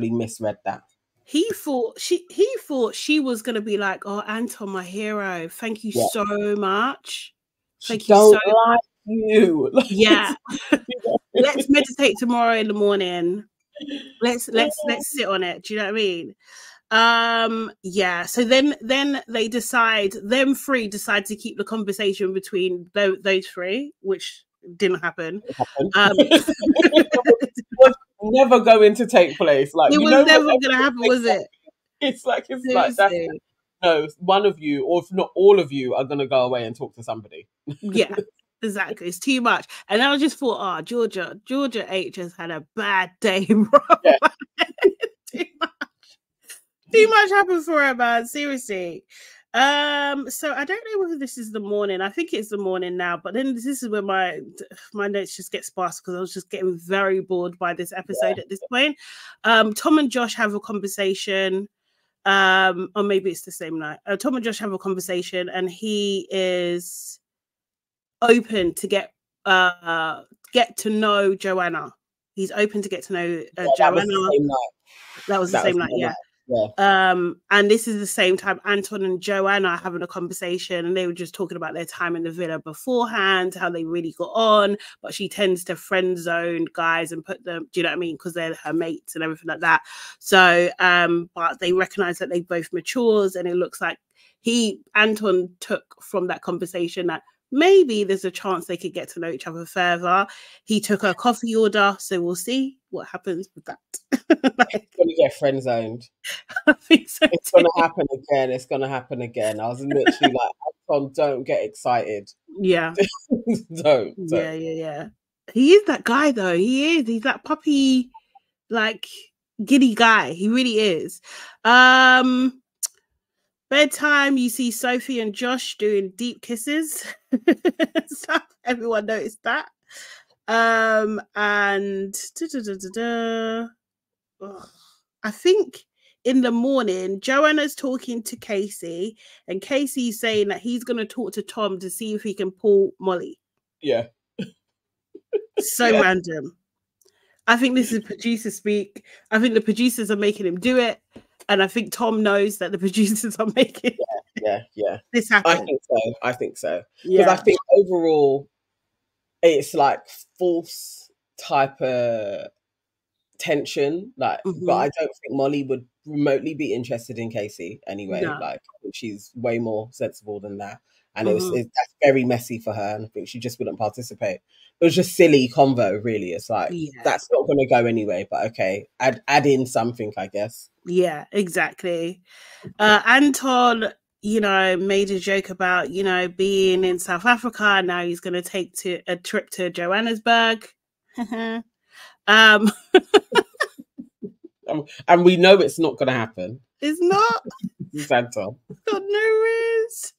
misread that. He thought she was going to be like, oh, Anton, my hero. Thank you so much. Thank you so much. You. Yeah. Let's meditate tomorrow in the morning. Let's sit on it. Do you know what I mean? So then they decide, them three decide to keep the conversation between those three, which didn't happen. It was never going to take place. Like, it was never going to happen, was it? It's like that. No, one of you, or if not all of you, are going to go away and talk to somebody. Yeah, exactly. It's too much. And I just thought, Georgia H has had a bad day, bro. Yeah. Too much happened for her, man. Seriously. So I don't know whether this is the morning. I think it's the morning now, but then this is where my notes just get sparse because I was just getting very bored by this episode at this point. Tom and Josh have a conversation, or maybe it's the same night. Tom and Josh have a conversation, and he is open to get to know Joanna. He's open to get to know Joanna. That was the same night, yeah. Yeah. And this is the same time Anton and Joanna are having a conversation, and they were just talking about their time in the villa beforehand, how they really got on, but she tends to friend zone guys and put them, do you know what I mean, because they're her mates and everything like that. So but they recognize that they both matures, and it looks like Anton took from that conversation that maybe there's a chance they could get to know each other further. He took her coffee order, so we'll see what happens with that. It's going to get friend zoned. I think so. It's going to happen again. It's going to happen again. I was literally like, Anton, don't get excited. Yeah. Don't. Yeah. He is that guy, though. He is. He's that puppy, like, giddy guy. He really is. Bedtime, you see Sophie and Josh doing deep kisses. So everyone noticed that. And I think in the morning, Joanna's talking to Casey, and Casey's saying that he's going to talk to Tom to see if he can pull Molly. Yeah. So random. I think this is producer speak. I think the producers are making him do it. And I think Tom knows that the producers are making this happen. I think so. Because I think overall, it's like false type of tension. Like, but I don't think Molly would remotely be interested in Casey anyway. No. Like, she's way more sensible than that. And that's very messy for her. And I think she just wouldn't participate. It was just silly convo, really. It's like, that's not going to go anyway. But okay, add in something, I guess. Yeah, exactly. Anton, made a joke about, being in South Africa. And now he's going to take a trip to Johannesburg. And we know it's not going to happen. It's not. It's Anton. God, no risk.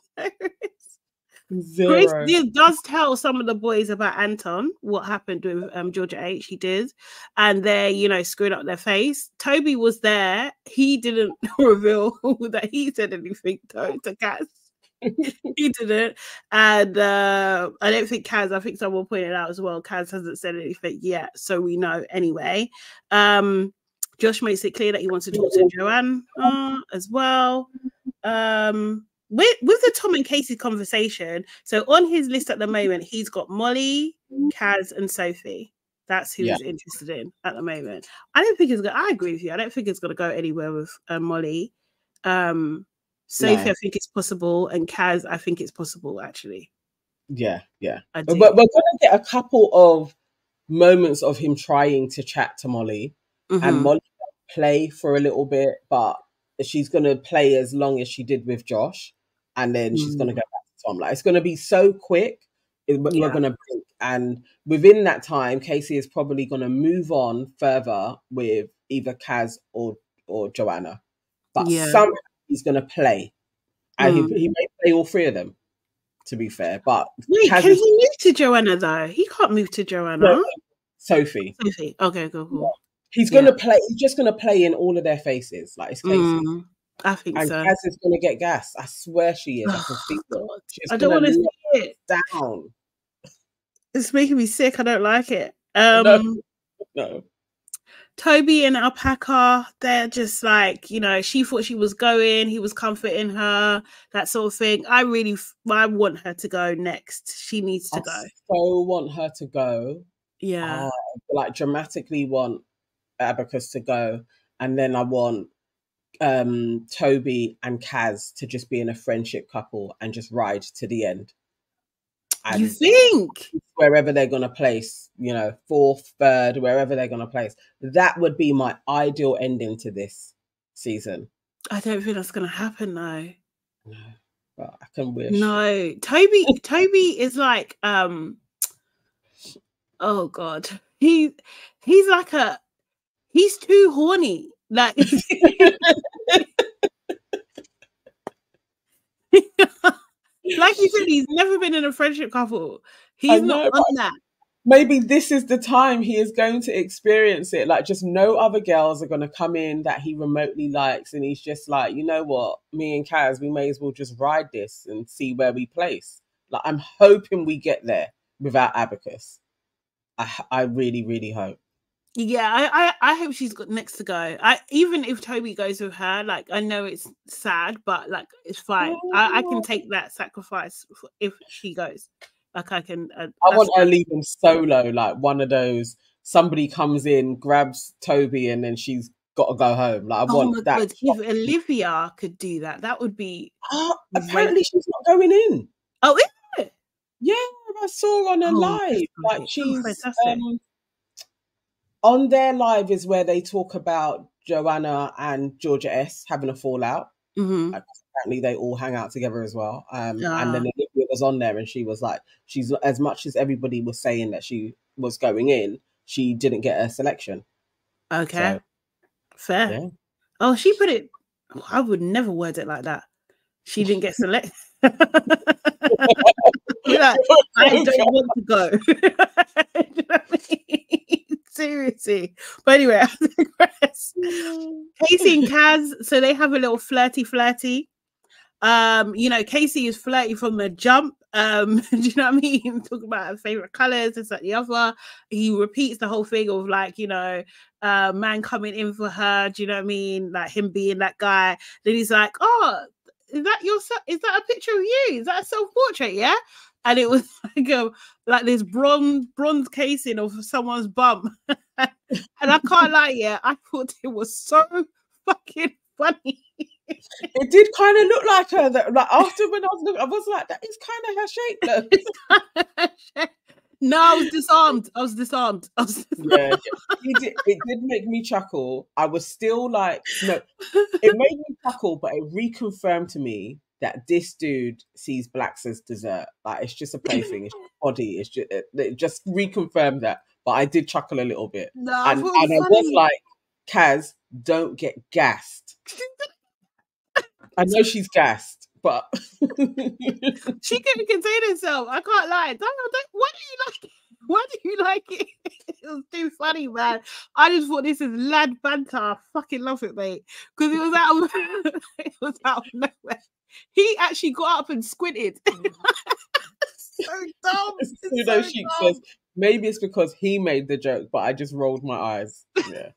Zero. Grace does tell some of the boys about Anton, what happened with Georgia H. He did, and they're screwing up their face. Toby was there. He didn't reveal that he said anything to Kaz. He didn't, and I don't think Kaz. I think someone pointed out as well. Kaz hasn't said anything yet, so we know anyway. Josh makes it clear that he wants to talk to Joanne as well. With the Tom and Casey conversation, so on his list at the moment, he's got Molly, Kaz, and Sophie. That's who he's interested in at the moment. I don't think it's going. I agree with you. I don't think it's going to go anywhere with Molly. Sophie, I think it's possible, and Kaz, I think it's possible actually. Yeah. But we're going to get a couple of moments of him trying to chat to Molly, and Molly will play for a little bit, but she's going to play as long as she did with Josh. And then she's going to go back to Tom. Like, it's going to be so quick. We're going to blink. And within that time, Casey is probably going to move on further with either Kaz or Joanna. But somehow he's going to play. And he may play all three of them, to be fair. But wait, can he move to Joanna, though? He can't move to Joanna. No, Sophie. Okay, cool. Yeah. He's going to play. He's just going to play in all of their faces. Like, it's Casey. I think and so. Kaz is going to get gas. I swear she is. I can see it. I don't want to see it. Down. It's making me sick. I don't like it. No. Toby and Alpaca, they're just like, she thought she was going. He was comforting her, that sort of thing. I want her to go next. She needs to go. I so want her to go. Yeah. Like, dramatically want Abacus to go. And then I want Toby and Kaz to just be in a friendship couple and just ride to the end. And you think? Wherever they're going to place, fourth, third, wherever they're going to place. That would be my ideal ending to this season. I don't think that's going to happen, though. No, but I can wish. No. Toby is like, oh, God. He's like he's too horny. Like, he's never been in a friendship couple. I He's not know, on that. Maybe this is the time he is going to experience it. Like, just no other girls are going to come in that he remotely likes. And he's just like, you know what? Me and Kaz, we may as well just ride this and see where we place. Like, I'm hoping we get there without Abacus. I really, really hope. Yeah, I hope she's got next to go. Even if Toby goes with her, like, I know it's sad, but like, it's fine. I can take that sacrifice if she goes. Like, I can. I want her leaving solo, like one of those. Somebody comes in, grabs Toby, and then she's got to go home. Like, I want that. God, if Olivia could do that, that would be. Apparently, she's not going in. Oh, is it? Yeah, I saw her on a live. Like, she's on their live is where they talk about Joanna and Georgia S having a fallout. Apparently, they all hang out together as well. And then Olivia was on there, and she was like, she's, as much as everybody was saying that she was going in, she didn't get a selection. Okay, so, fair. Yeah. Oh, she put it. I would never word it like that. She didn't get selected. Like, I don't want to go. You know what I mean? Seriously. But anyway, I digress. Casey and Kaz, so they have a little flirty. You know, Casey is flirty from the jump. Do you know what I mean? Talk about her favorite colors, this, that, the other. He repeats the whole thing of, like, you know, man coming in for her. Do you know what I mean? Like, him being that guy. Then he's like, oh, is that a picture of you? Is that a self-portrait? Yeah. And it was like this bronze casing of someone's bum. And I can't lie, yeah, I thought it was so fucking funny. It did kind of look like her. Like, after when I was like, that is kind of her shape, though. No, I was disarmed. Yeah, it did make me chuckle. I was still like, no, it made me chuckle, but it reconfirmed to me that this dude sees blacks as dessert. Like, it's just a plaything. It's just body. It's just, it just reconfirmed that. But I did chuckle a little bit. No, and I was like, Kaz, don't get gassed. I know she's gassed, but she couldn't contain herself. I can't lie. Why do you like it? Why do you like it? It was too funny, man. I just thought this is lad banter. I fucking love it, mate. Because it was out of nowhere. He actually got up and squinted. So dumb. She says, maybe it's because he made the joke, but I just rolled my eyes. Yeah.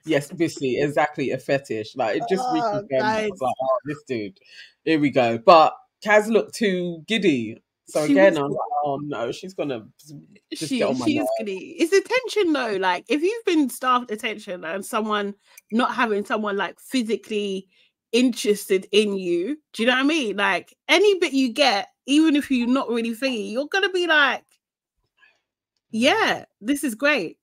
Yes, Bissy, exactly, a fetish. Like, it just reconfirmed. I was like, oh, this dude. Here we go. But Kaz looked too giddy. So again, I was like, oh no, she's gonna just get on my nerves. Giddy. It's attention though. Like, if you've been starved attention and someone not having someone like physically interested in you, do you know what I mean? Like, any bit you get, even if you're not really thingy, you're gonna be like, yeah, this is great.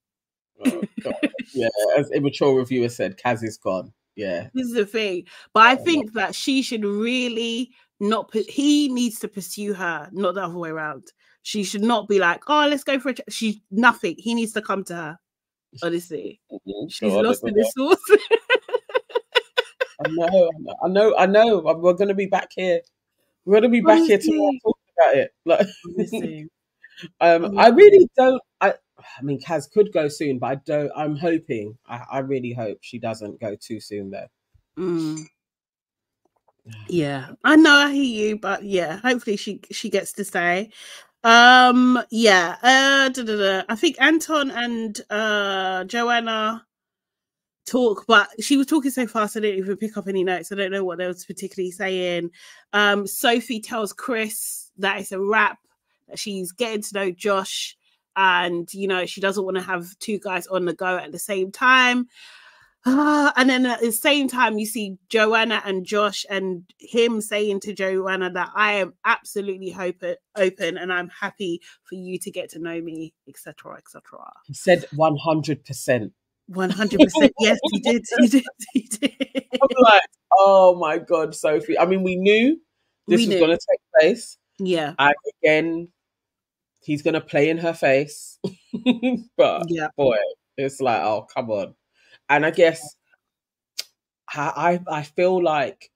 Oh, God. Yeah, as Immature Reviewer said, Kaz is gone. Yeah, this is the thing. But I think that she should really not. He needs to pursue her, not the other way around. She should not be like, oh, let's go for a. She's nothing. He needs to come to her. Honestly, she's lost in the sauce. I know. We're gonna be back here. We're gonna be back here tomorrow talking about it. Like, I really don't. I mean, Kaz could go soon, but I don't. I'm hoping. I really hope she doesn't go too soon, though. Yeah, I know. I hear you, but yeah, hopefully she gets to stay. Yeah. I think Anton and Joanna talk, but she was talking so fast I didn't even pick up any notes. I don't know what they was particularly saying. Sophie tells Chris that it's a wrap, that she's getting to know Josh, and you know, she doesn't want to have two guys on the go at the same time. And then at the same time, you see Joanna and Josh, and him saying to Joanna that I am absolutely open and I'm happy for you to get to know me, etc., etc. He said 100%. 100%. Yes, he did. He did. I'm like, oh my God, Sophie. I mean, we knew this was going to take place. Yeah. And again, he's going to play in her face. But yeah, boy, it's like, oh, come on. And I guess I feel like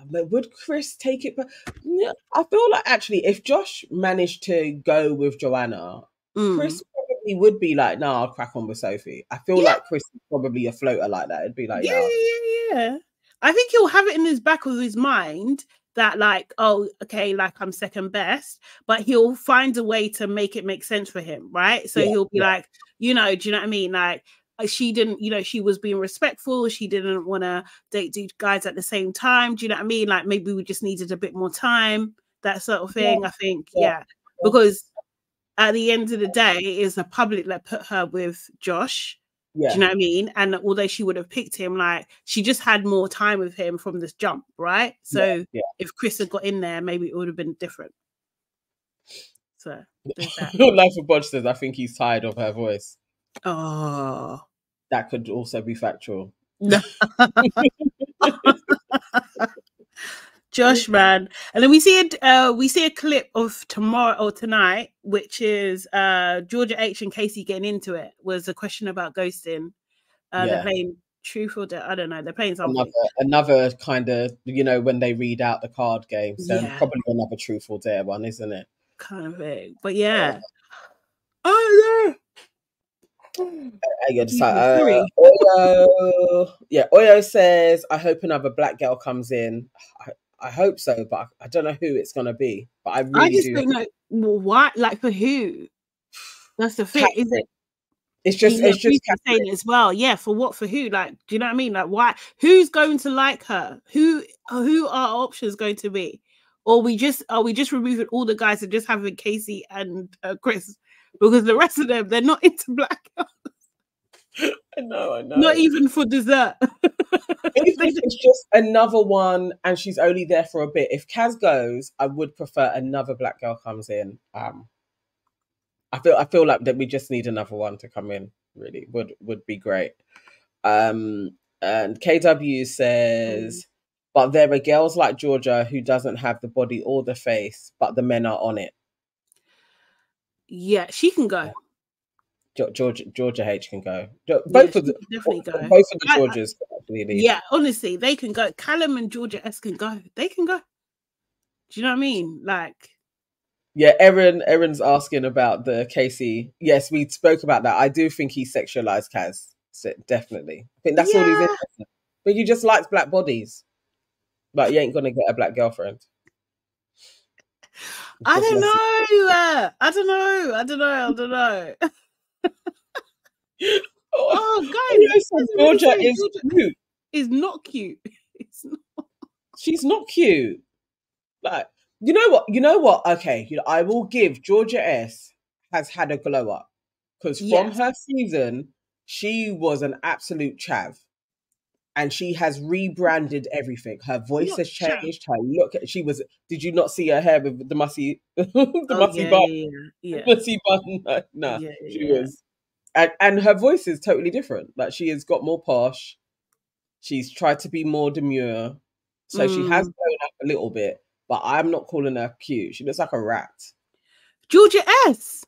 But would Chris take it? But yeah, I feel like actually, if Josh managed to go with Joanna, Chris probably would be like, "Nah, I'll crack on with Sophie." I feel like Chris is probably a floater like that. It'd be like, yeah. I think he'll have it in his back of his mind that, like, oh, okay, like I'm second best, but he'll find a way to make it make sense for him, right? So he'll be like, do you know what I mean? Like, she didn't, she was being respectful. She didn't want to date two guys at the same time. Do you know what I mean? Like, maybe we just needed a bit more time, that sort of thing. I think, because at the end of the day, it is the public that put her with Josh. Yeah. Do you know what I mean? And although she would have picked him, like, she just had more time with him from this jump, right? So if Chris had got in there, maybe it would have been different. So there's that. Life of Bodge says, I think he's tired of her voice. Oh. That could also be factual. Josh, man. And then we see a clip of tomorrow or tonight, which is Georgia H and Casey getting into it. Was a question about ghosting. They're playing truth or dare. I don't know. They're playing something. Another kind of, when they read out the card game. So probably another truth or dare one, isn't it? Kind of thing. But yeah. Oh yeah. Oyo says, I hope another black girl comes in. I hope so, but I don't know who it's gonna be. But I really do. Don't know. Well, what? Like, for who? That's the thing. Is it? It's just saying as well. Yeah, for what? For who? Like, do you know what I mean? Like, why? Who's going to like her? Who are our options going to be? Or are we just removing all the guys and just having Casey and Chris? Because the rest of them, they're not into black girls. I know. Not even for dessert. It's just another one, and she's only there for a bit. If Kaz goes, I would prefer another black girl comes in. I feel like that we just need another one to come in. Really, would be great. And KW says, but there are girls like Georgia who doesn't have the body or the face, but the men are on it. Yeah, she can go. Georgia H can go. Both of the Georgias. Yeah, honestly, they can go. Callum and Georgia S can go. They can go. Do you know what I mean? Like, yeah, Erin's asking about the Casey. Yes, we spoke about that. I do think he sexualized Kaz. So definitely. I think that's all he's interested in. But he just likes black bodies. But you ain't gonna get a black girlfriend. I don't know. Oh, guys, Georgia is cute. Is not cute. It's not. She's not cute. Like, you know what? Okay, I will give Georgia S has had a glow up, because from her season, she was an absolute chav, and she has rebranded everything. Her voice has changed. Her look. She was. Did you not see her hair with the mussy, mussy bun? Yeah. Mussy bun. No, she was. And her voice is totally different. Like, she has got more posh. She's tried to be more demure. So she has grown up a little bit, but I'm not calling her cute. She looks like a rat. Georgia S.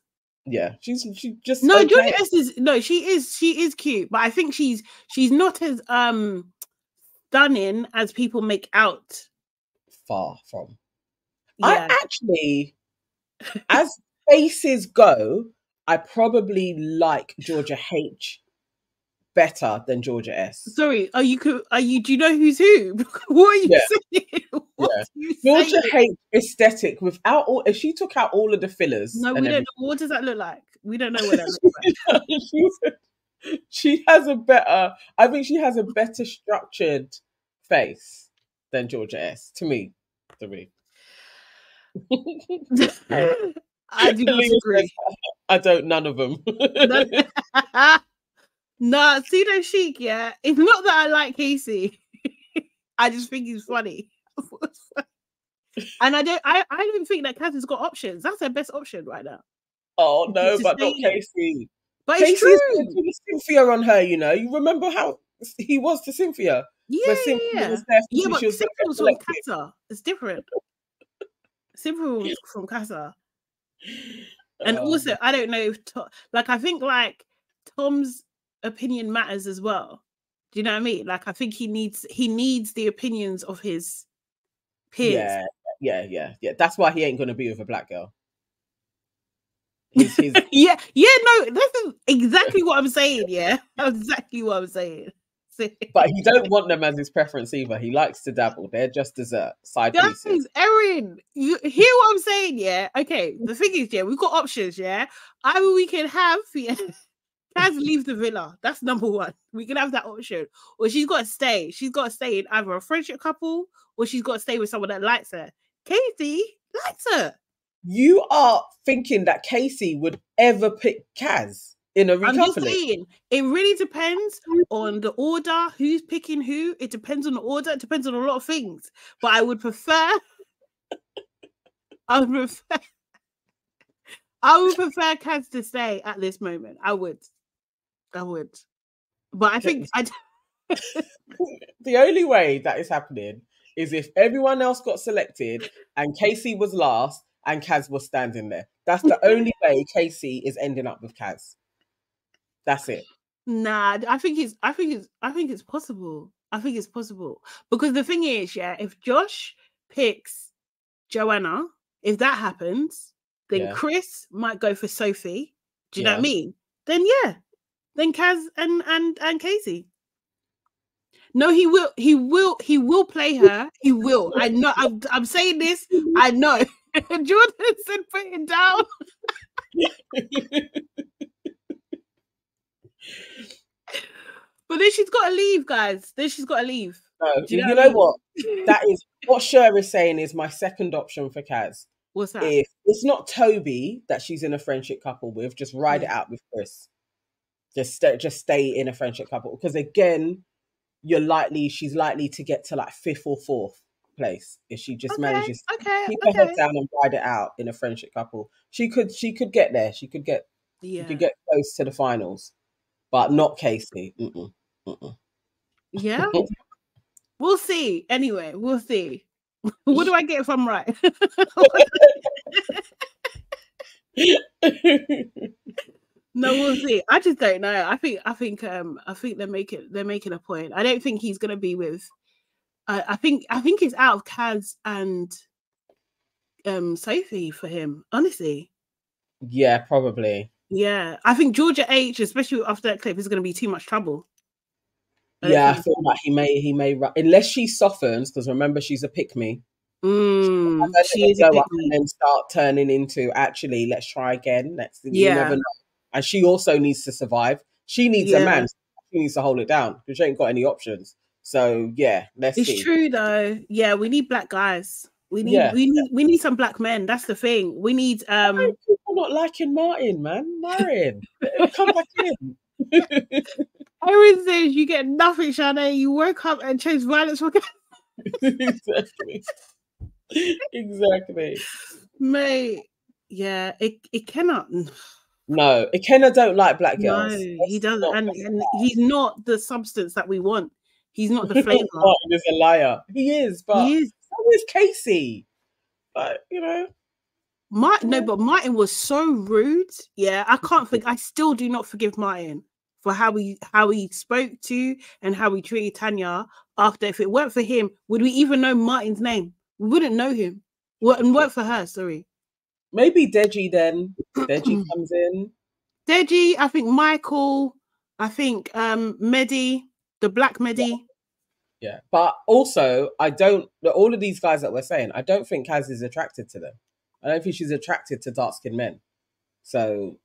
Yeah, she just Georgia S is she is cute, but I think she's not as stunning as people make out. Far from. Yeah. I actually, as faces go, I probably like Georgia H better than Georgia S. Sorry, do you know who's who? What are you saying? Georgia H aesthetic without all. If she took out all of the fillers, no, we don't know. What does that look like? We don't know what that looks like. She has a better. I think she has a better structured face than Georgia S. To me. I do not agree. I don't. None of them. No, pseudo chic. Yeah, it's not that I like Casey. I just think he's funny. And I don't think that Catherine's got options. That's her best option right now. Oh no, but not Casey. But Casey it's true. Is Cynthia on her. You remember how he was to Cynthia? Yeah. But Cynthia was from Casa. It's different. Cynthia was from Casa. And also, I don't know if I think like Tom's opinion matters as well. Do you know what I mean? Like, I think he needs the opinions of his Pierce. Yeah. That's why he ain't gonna be with a black girl. His yeah, no, that's exactly what I'm saying. Yeah, exactly what I'm saying. But he don't want them as his preference either. He likes to dabble. They're just dessert side pieces. Erin, you hear what I'm saying? Yeah. Okay. The thing is, yeah, we've got options. Yeah, either we can have Kaz leave the villa. That's number one. We can have that option, or she's got to stay. She's got to stay in either a friendship couple, or she's got to stay with someone that likes her. Casey likes her. You are thinking that Casey would ever pick Kaz in a recoupling? I'm just saying, it really depends on the order, who's picking who. It depends on the order. It depends on a lot of things. But I would prefer Kaz to stay at this moment. I would. But I think the only way that is happening is if everyone else got selected and Casey was last and Kaz was standing there. That's the only way Casey is ending up with Kaz. That's it. Nah, I think it's possible. I think it's possible. Because the thing is, yeah, if Josh picks Joanna, if that happens, then Chris might go for Sophie. Do you know what I mean? Then then Kaz and Casey. No, he will play her. He will. I know. I'm saying this. I know. Jordan said put it down. But then she's got to leave, guys. Then she's got to leave. No, you know what? That is what Cher is saying is my second option for Kaz. What's that? If it's not Toby that she's in a friendship couple with, just ride it out with Chris. Just stay in a friendship couple, because again, she's likely to get to like 5th or 4th place if she just manages to keep her head down and ride it out in a friendship couple. She could get there. She could get close to the finals, but not Casey. Yeah, we'll see. Anyway, we'll see. What do I get if I'm right? No, we'll see. I just don't know. I think they're making a point. I don't think he's gonna be with. I think it's out of Kaz and Sophie for him. Honestly. Yeah, probably. Yeah, I think Georgia H, especially after that clip, is going to be too much trouble. I feel like he may unless she softens, because remember she's a pick me. She is a pick me. And then start turning into actually let's try again. You never know. And she also needs to survive. She needs a man. She needs to hold it down because she ain't got any options. So let's see. It's true though. Yeah, we need black guys. We need some black men. That's the thing. We need people not liking Martin, man. Martin. Come back in. Erin says you get nothing, Sade. You woke up and chose violence for Exactly. Mate. Yeah, it cannot. No, Ikenna don't like black girls. No, he doesn't, and he's not the substance that we want. He's not the flavor. Martin is a liar. He is, but so is Casey. But but Martin was so rude. Yeah, I still do not forgive Martin for how he spoke to and how he treated Tanya. After, if it weren't for him, would we even know Martin's name? We wouldn't know him. And work for her. Sorry. Maybe Deji then. Deji comes in. Deji, I think Michael, I think Mehdi, the black Mehdi. Yeah, but also all of these guys that we're saying, I don't think Kaz is attracted to them. I don't think she's attracted to dark-skinned men. So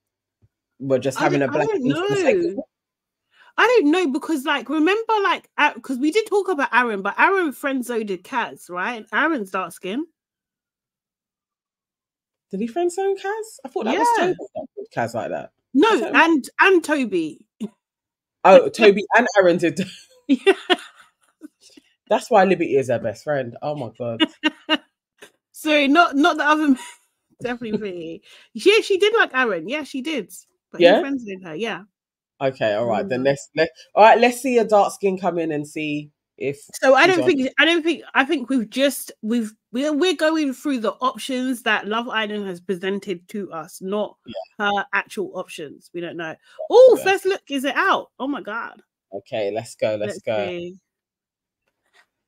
we're just having a black. I don't know because, remember, because we did talk about Aaron, but Aaron friend-zoned Kaz, right? Aaron's dark-skinned. Did he friend-zone Kaz? I thought that was Toby that did Kaz like that. No, and Toby. Oh, Toby and Aaron did. Yeah. That's why Liberty is her best friend. Oh my god. Sorry, not the other. Definitely. Yeah, she did like Aaron. Yeah, she did. But he friend-zoned her. Yeah. Okay, all right. Then let's see a dark skin come in and see if. So I think we're going through the options that Love Island has presented to us, not her actual options. We don't know. Oh, first look, is it out? Oh my god. Okay, let's go. Let's go. See.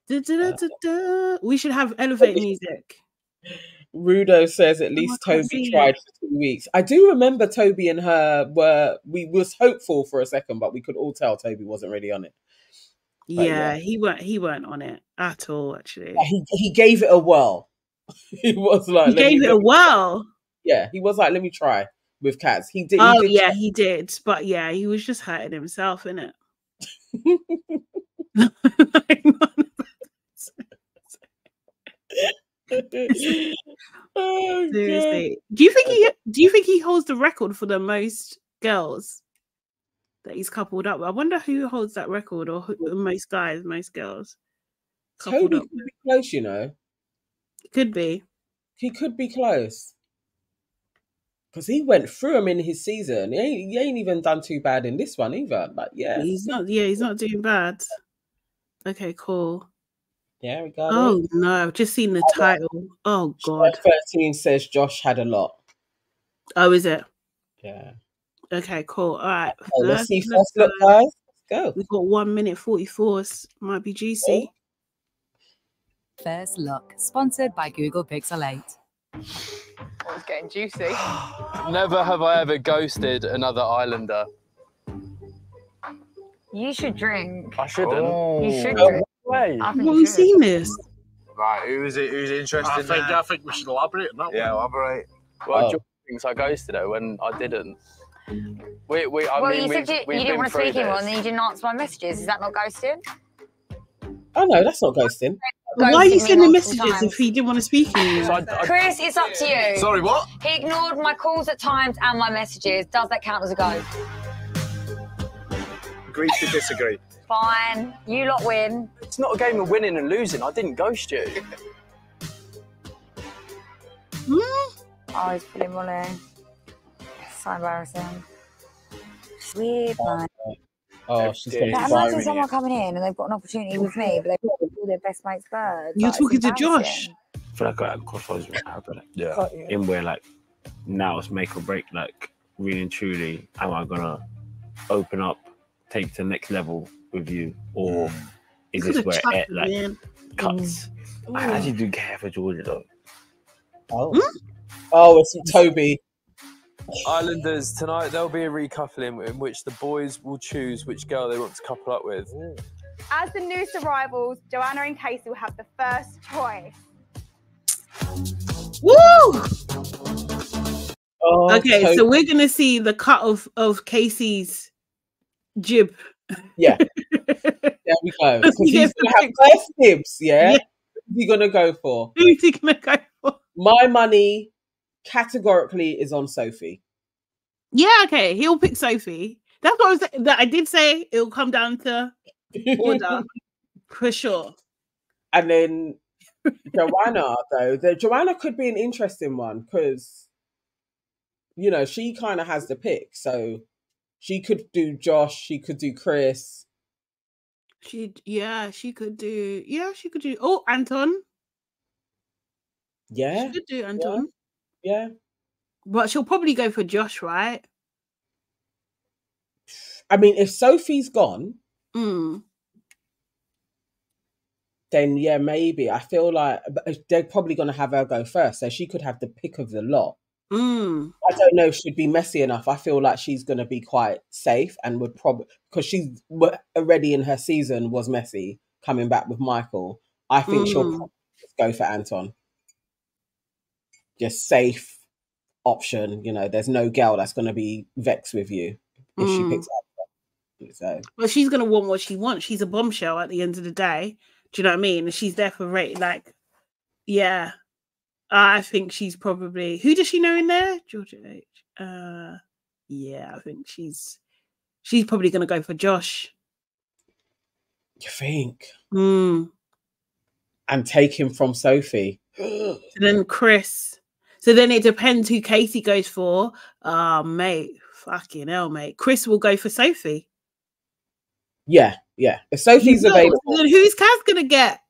We should have elevator music. Rudo says at least Toby tried for 2 weeks. I do remember Toby and her we was hopeful for a second, but we could all tell Toby wasn't really on it. Yeah, he weren't on it at all, actually. He gave it a whirl. He was like, he gave it a whirl. Yeah, he was like, let me try with Kaz. He did. He did. But yeah, he was just hurting himself, innit? Oh, seriously. Do you think he holds the record for the most girls that he's coupled up with? I wonder who holds that record, or most guys, most girls. Toby could be close, you know. Could be. He could be close. Because he went through them in his season. He ain't even done too bad in this one either. But yeah. He's not doing bad. Okay, cool. Yeah, we got it. Oh no, I've just seen the title. Oh God. 13 says Josh had a lot. Oh, is it? Yeah. Okay, cool. All right. Let's see first look, guys. Let's go. We've got 1 minute 44. Might be juicy. First look, sponsored by Google Pixel 8. Oh, it's getting juicy. Never have I ever ghosted another islander. You should drink. I shouldn't. Oh. You should drink. Way. Have we seen this? Right, who's interested in that? I think we should elaborate on that one. Yeah, elaborate. Well, George thinks I ghosted her when I didn't. You said you didn't want to speak anymore and then you didn't answer my messages. Is that not ghosting? Oh no, that's not ghosting. Why are you sending messages if he didn't want to speak anymore? Chris, it's up to you. Sorry, what? He ignored my calls at times and my messages. Does that count as a ghost? Agree to disagree. Fine. You lot win. It's not a game of winning and losing. I didn't ghost you. Oh, he's pulling Molly. So embarrassing. It's weird, man. Oh, she's going to imagine someone coming in and they've got an opportunity with me, but they've got all their best mates first. You're talking to Josh. I feel like I crossroads in where like now it's make or break. Like really and truly, am I gonna open up, take to the next level with you, or is this where it like cuts? I actually do care for Georgia though. Oh, it's Toby. Islanders, tonight there'll be a recoupling in which the boys will choose which girl they want to couple up with. As the newest arrivals, Joanna and Casey will have the first choice. Woo! Oh, okay, so we're gonna see the cut of Casey's jib. Yeah. There we go. He's gonna have first dibs, yeah? Who's he gonna go for? Who's he gonna go for? My money categorically is on Sophie. Yeah, okay, he'll pick Sophie. That's what I was saying. That I did say it'll come down to order for sure. And then Joanna, though, Joanna could be an interesting one because you know she kind of has the pick, so she could do Josh, she could do Chris. She could do. Oh, Anton. Yeah, she could do Anton. Yeah. But she'll probably go for Josh, right? I mean, if Sophie's gone, then yeah, maybe. I feel like they're probably going to have her go first, so she could have the pick of the lot. I don't know if she'd be messy enough. I feel like she's going to be quite safe and would probably, because she's already in her season was messy coming back with Michael. I think she'll probably just go for Anton. Just safe option, you know. There's no girl that's going to be vexed with you if she picks up. So, well, she's going to want what she wants. She's a bombshell at the end of the day. Do you know what I mean? She's there for like, yeah. I think she's probably. Who does she know in there? Georgia H. Yeah, I think she's probably going to go for Josh. You think? And take him from Sophie. And then Chris. So then it depends who Casey goes for. Mate, fucking hell, mate. Chris will go for Sophie. Yeah. If Sophie's available. Then who's Kaz going to get?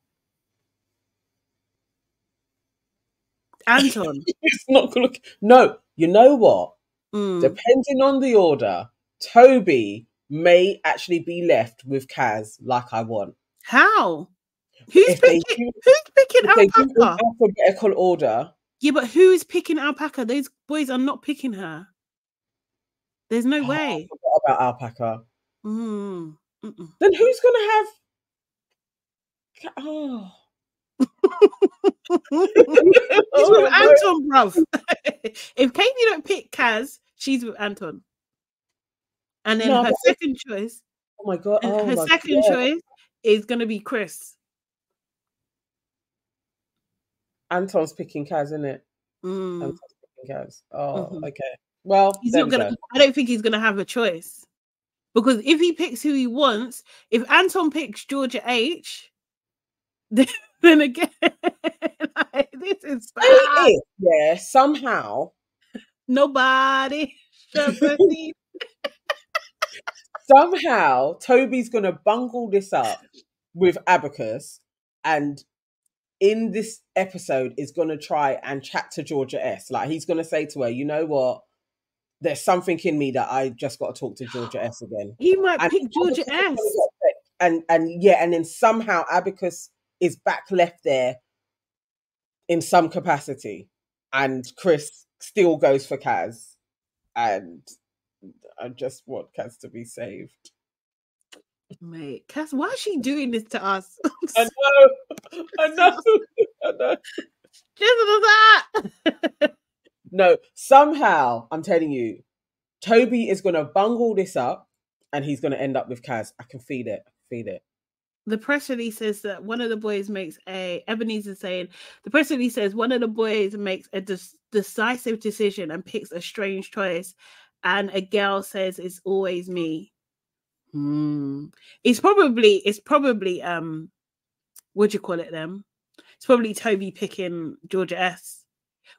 Anton. It's not going to... No, you know what? Depending on the order, Toby may actually be left with Kaz like I want. How? Who's picking Alpaca? Alphabetical order. Yeah, but who's picking Alpaca? Those boys are not picking her. There's no way. I forgot about Alpaca. Mm. Then who's gonna have? Oh. She's with Anton, bruv. If Katie don't pick Kaz, she's with Anton. And then her second choice. Oh my god! Her second choice is gonna be Chris. Anton's picking Kaz, isn't it? Anton's picking Kaz. Oh, okay. Well, he's not gonna. I don't think he's gonna have a choice because if he picks who he wants, if Anton picks Georgia H, then again, like, this is bad. Yeah, somehow nobody should proceed. Somehow Toby's gonna bungle this up with Abacus, and in this episode is gonna try and chat to Georgia S. Like he's gonna say to her, you know what? There's something in me that I just got to talk to Georgia S again. He might pick Georgia S. And then somehow Abacus is back left there in some capacity, and Chris still goes for Kaz, and I just want Kaz to be saved. Mate, Kaz, why is she doing this to us? I know. Just that. No, somehow, I'm telling you, Toby is going to bungle this up and he's going to end up with Kaz. I can feel it. The press release says that one of the boys makes Ebenezer saying, the press release says one of the boys makes a decisive decision and picks a strange choice. And a girl says, it's always me. It's probably, what do you call it then? It's probably Toby picking Georgia S.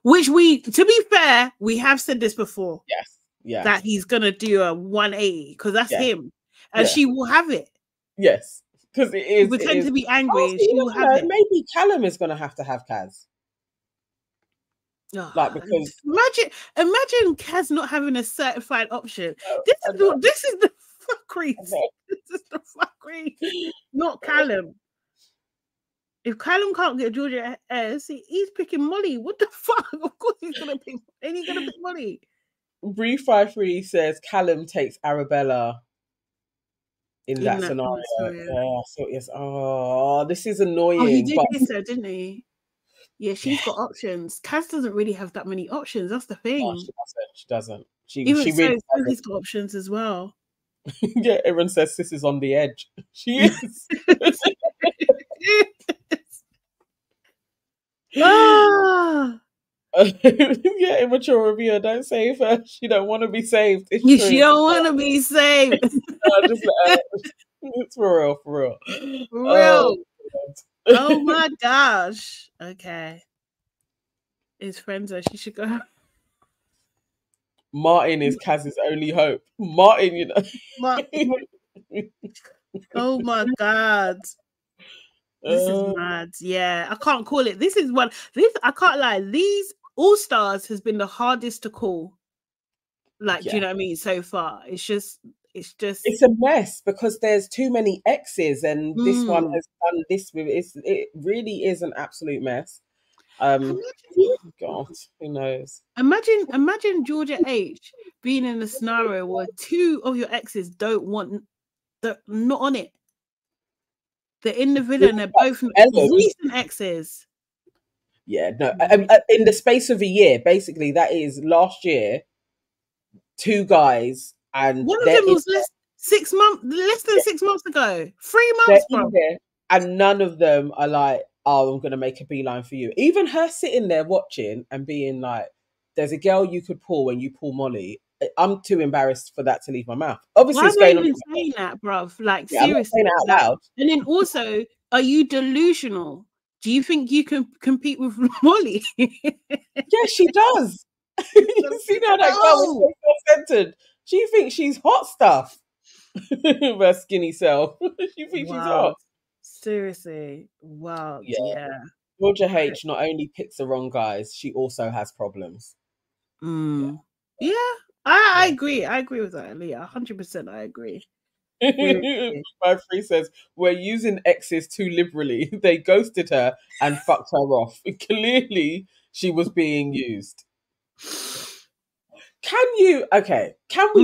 Which to be fair, we have said this before. Yes. Yeah. That he's going to do a 180 because that's him. And she will have it. Yes. Because it is. We tend to be angry. She will have it. Maybe Callum is going to have Kaz. Because imagine Kaz not having a certified option. This is the fuckery. This is the fuckery. Not Callum. If Callum can't get Georgia S, he's picking Molly. What the fuck? Of course he's gonna pick. And he's gonna pick Molly. Bree53 says Callum takes Arabella in that scenario. Yeah, so yes. Oh, this is annoying. Oh, he did kiss her, didn't he? Yeah, she's got options. Kaz doesn't really have that many options. That's the thing. No, she doesn't. She really he's got options as well. Yeah, everyone says Sis is on the edge. She is. Yeah, immature reviewer, don't save her. She don't want to be saved. She don't want to be saved. No, just let her. It's for real. Oh my gosh. Okay. His friends are, she should go. Martin is Kaz's only hope. Martin, you know. Oh my god. This is mad. Yeah, I can't call it. I can't lie. These All Stars has been the hardest to call. Like, do you know what I mean? So far, it's a mess because there's too many exes, and this one has done this with it. Really is an absolute mess. God, who knows? Imagine Georgia H being in a scenario where two of your exes not on it. They're in the villa and they're both recent exes. Yeah, no. In the space of a year, basically, that is last year. 2 guys, and one of them was less than 6 months ago. 3 months, bro. And none of them are like, oh, I'm gonna make a beeline for you. Even her sitting there watching and being like, "There's a girl you could pull when you pull Molly." I'm too embarrassed for that to leave my mouth. Obviously, why it's going on. Saying that, bruv? Like, seriously, I'm not saying it out loud. And then also, are you delusional? Do you think you can compete with Molly? Yeah, she does. You see how that girl is so self-centered. She thinks she's hot stuff. Her skinny self. She thinks she's hot. Seriously, wow. Yeah. Georgia H not only picks the wrong guys, she also has problems. Yeah. I agree. I agree with that, Leah. 100%. I agree. My free says, we're using exes too liberally. They ghosted her and fucked her off. Clearly, she was being used. Can we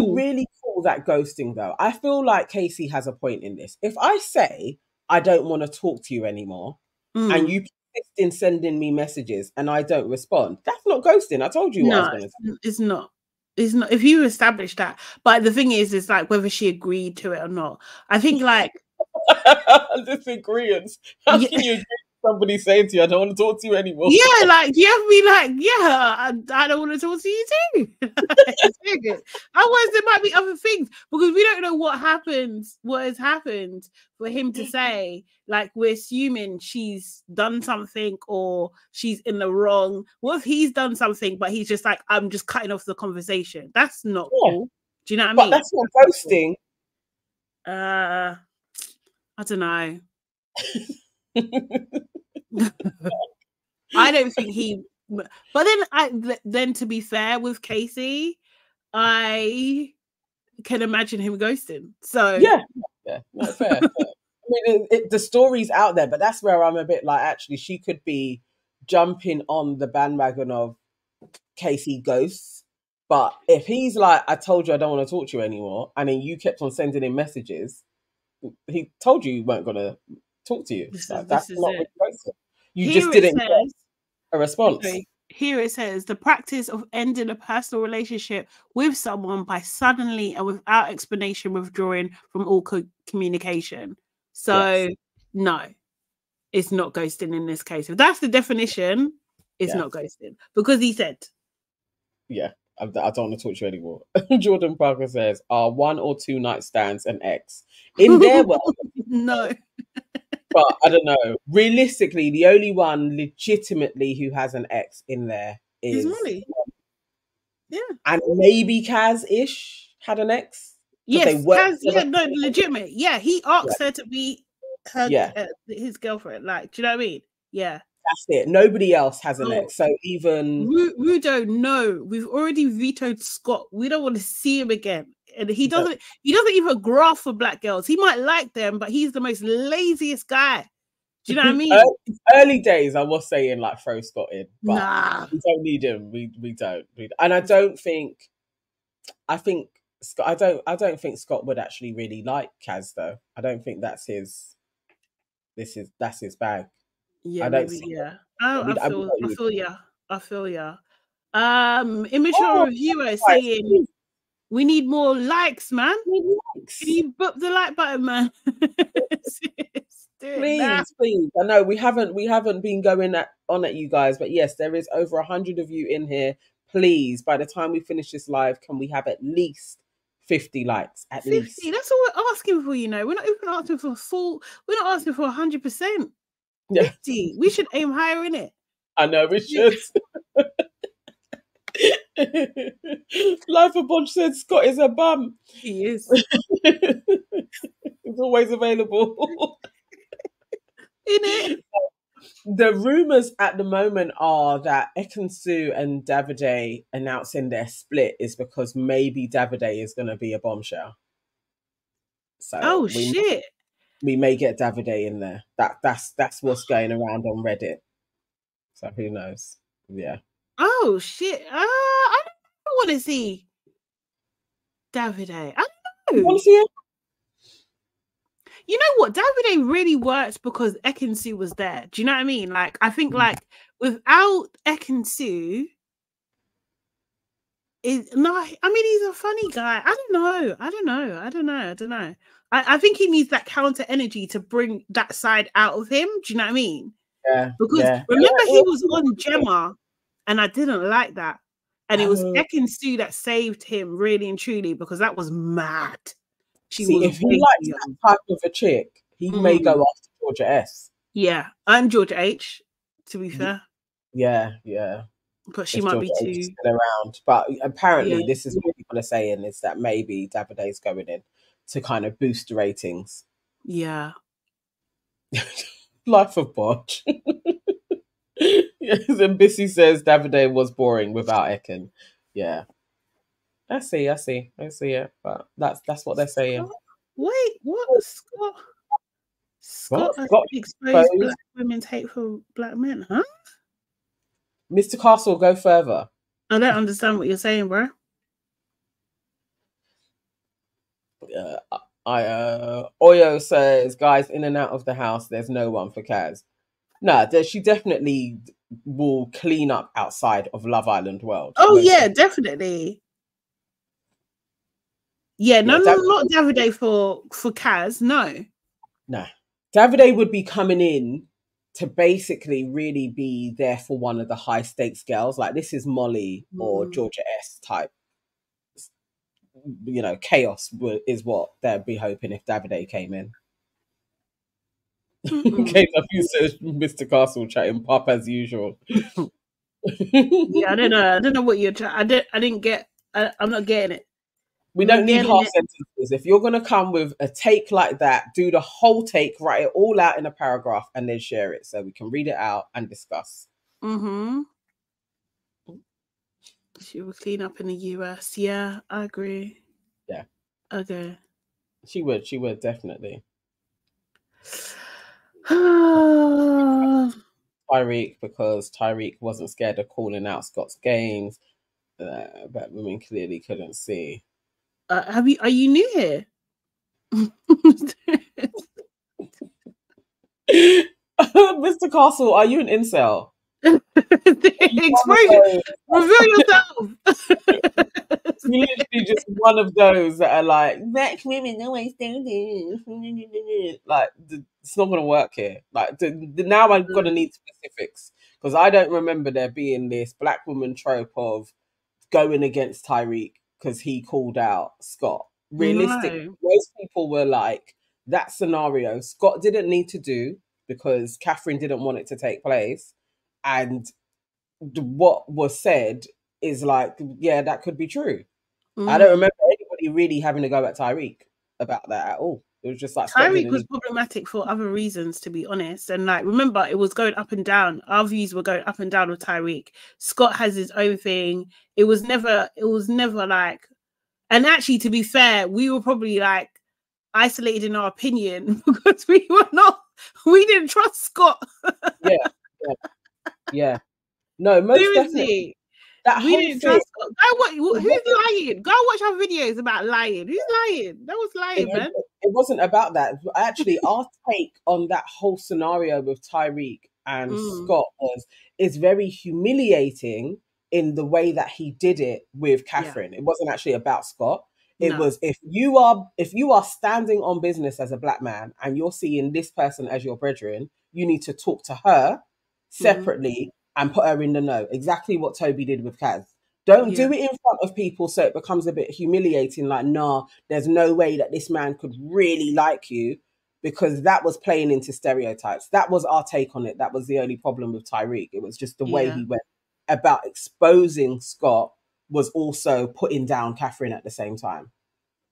really call that ghosting, though? I feel like Casey has a point in this. If I say, I don't want to talk to you anymore, and you persist in sending me messages and I don't respond, that's not ghosting. I told you what I was going to say. It's not. It's not. If you establish that. But the thing is like whether she agreed to it or not. I think like disagreeants. How can you agree with somebody saying to you, I don't want to talk to you anymore? Yeah, like you have to be like, I don't want to talk to you too. Otherwise, there might be other things because we don't know what has happened for him to say. Like we're assuming she's done something or she's in the wrong. What if he's done something, but he's just like, I'm just cutting off the conversation? That's not cool. Do you know what I mean? But that's not ghosting. I don't know. I don't think he. But then to be fair with Casey, I can imagine him ghosting. So not fair. I mean, the story's out there, but that's where I'm a bit like, actually, she could be jumping on the bandwagon of Casey ghosts. But if he's like, I told you I don't want to talk to you anymore, and then you kept on sending him messages, he told you weren't going to talk to you. That's not what ghosting. You just didn't get a response. Here it says, the practice of ending a personal relationship with someone by suddenly and without explanation withdrawing from all communication. So, no, it's not ghosting in this case. If that's the definition, it's not ghosting. Because he said. Yeah, I don't want to talk to you anymore. Jordan Parker says, are 1 or 2 night stands an ex? In their world. No. But I don't know. Realistically, the only one legitimately who has an ex in there is Molly. Yeah. And maybe Kaz-ish had an ex. Yes, Kaz, legitimate. Yeah, he asked her to be her, his girlfriend. Like, do you know what I mean? Yeah. That's it. Nobody else has an ex. So even Rudo, no, we've already vetoed Scott. We don't want to see him again. And he doesn't even graph for black girls. He might like them, but he's the most laziest guy. Do you know what I mean? Early days, I was saying like throw Scott in, but we don't need him. We don't. And I don't think. I think Scott. I don't think Scott would actually really like Kaz though. I don't think that's his. That's his bag. Yeah, I don't maybe, yeah. I feel ya. Immature reviewer saying we need more likes, man. Can you book the like button, man? Please. I know we haven't been going on at you guys, but yes, there is over 100 of you in here. Please, by the time we finish this live, can we have at least 50 likes? At 50? Least. That's all we're asking for, you know. We're not even asking for full. We're not asking for 100%. Yeah. 50. We should aim higher in it. I know we should. Life of Bunch said Scott is a bum. He is. He's always available. In it. The rumours at the moment are that Ekansu and Davide announcing their split is because maybe Davide is going to be a bombshell. So shit. We may get Davide in there. That's what's going around on Reddit. So who knows? Yeah. Oh shit! I don't want to see Davide. I don't know. You want to see him? You know what? Davide really worked because Ekansu was there. Do you know what I mean? Like, I think like without Ekansu, he's a funny guy. I don't know. I think he needs that counter energy to bring that side out of him. Do you know what I mean? Yeah. Because remember he was on Gemma, and I didn't like that. And it was Ekansu that saved him really and truly because that was mad. If he likes that type of a chick, he may go after Georgia S. Yeah, and Georgia H, to be fair. Yeah. But she might be too still around. But apparently this is what people are saying is that maybe Davide's going in to kind of boost the ratings. Yeah. Life of Bodge. Yes, and Bissy says Davide was boring without Ekin. Yeah. I see it. But that's what they're saying. Wait, what? Scott has exposed black women's hate for black men, huh? Mr. Castle, go further. I don't understand what you're saying, bro. Oyo says, guys, in and out of the house, there's no one for Kaz. No, she definitely will clean up outside of Love Island world. Oh, yeah, definitely. Yeah, no, not Davide for Kaz, no. No. Davide would be coming in to basically really be there for one of the high stakes girls. Like, this is Molly or Georgia S type. You know, chaos is what they'd be hoping if Davide came in. In case of you said Mr. Castle chatting pop as usual. Yeah, I don't know what you're trying. I didn't get. I'm not getting it. We don't need half sentences. If you're going to come with a take like that, do the whole take, write it all out in a paragraph, and then share it so we can read it out and discuss. She will clean up in the US. Yeah, I agree. Yeah. Okay. She would definitely. Tyreek, because Tyreek wasn't scared of calling out Scott's games, but women clearly couldn't see. Are you new here? Mr. Castle, are you an incel? Reveal yourself. You're literally just one of those that are like, black women always do this. Like, it's not going to work here. Like, now I'm going to need specifics, because I don't remember there being this black woman trope of going against Tyreek because he called out Scott. Realistically, most people were like, that scenario Scott didn't need to do because Catherine didn't want it to take place. And what was said is like, yeah, that could be true. I don't remember anybody really having to go at Tyreek about that at all. It was just like Tyreek was problematic for other reasons, to be honest. And like, remember, it was going up and down. Our views were going up and down with Tyreek. Scott has his own thing. It was never like, and actually, to be fair, we were probably like isolated in our opinion because we didn't trust Scott. Yeah. No, most definitely. We didn't trust Scott. Who's lying? Go watch our videos about lying. Who's lying? That was lying, man. It wasn't about that. Actually, our take on that whole scenario with Tyreek and Scott is very humiliating in the way that he did it with Catherine. It wasn't actually about Scott. It was, if you are standing on business as a black man and you're seeing this person as your brethren, you need to talk to her separately and put her in the know. Exactly what Toby did with Kaz. Don't do it in front of people so it becomes a bit humiliating, like, nah, there's no way that this man could really like you, because that was playing into stereotypes. That was our take on it. That was the only problem with Tyreek. It was just the way he went about exposing Scott was also putting down Catherine at the same time.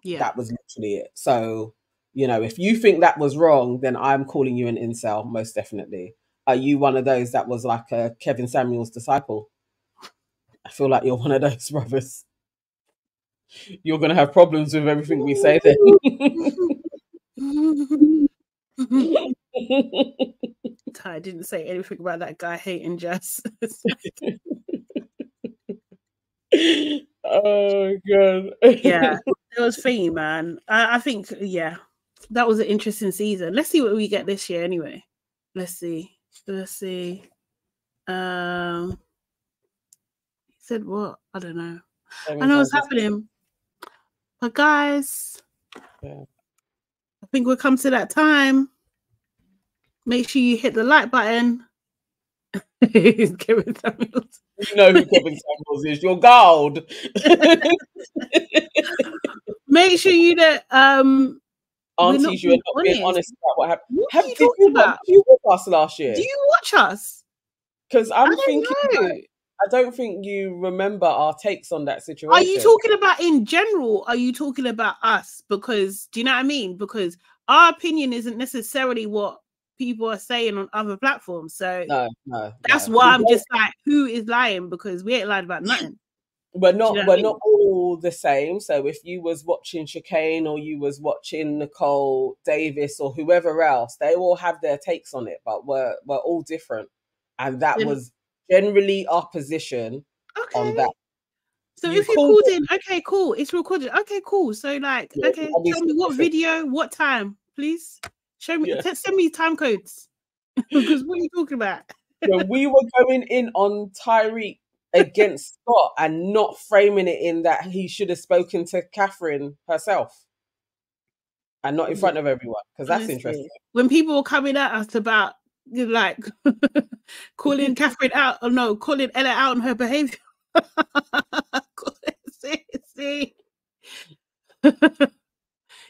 Yeah. That was literally it. So, you know, if you think that was wrong, then I'm calling you an incel, most definitely. Are you one of those that was like a Kevin Samuel's disciple? I feel like you're one of those brothers. You're going to have problems with everything we say then. I didn't say anything about that guy hating Jess. Oh, God. Yeah, it was funny, man. I think, that was an interesting season. Let's see what we get this year anyway. Let's see. He said what? I don't know. I know what's happening. But guys, I think we'll come to that time. Make sure you hit the like button. Kevin Samuels. You know who Kevin Samuels is. You're gold. Make sure you aunties, you are not being honest about what happened. What are you talking about? Did you watch us last year? Do you watch us? Because I'm thinking, I don't think you remember our takes on that situation. Are you talking about in general? Are you talking about us? Because, do you know what I mean? Because our opinion isn't necessarily what people are saying on other platforms. So no. That's why I'm just like, who is lying? Because we ain't lied about nothing. we're not all the same. So if you was watching Chicane or you was watching Nicole Davis or whoever else, they all have their takes on it, but we're all different. And that was generally our position on that. So if you called in, okay, cool, it's recorded. Okay, cool. So like, okay, tell me what video, what time, please. Show me, send me time codes. Because what are you talking about? When we were going in on Tyreek against Scott and not framing it in that he should have spoken to Catherine herself and not in front of everyone, because that's interesting. When people were coming at us about like calling Catherine out, or no, calling Ella out on her behavior.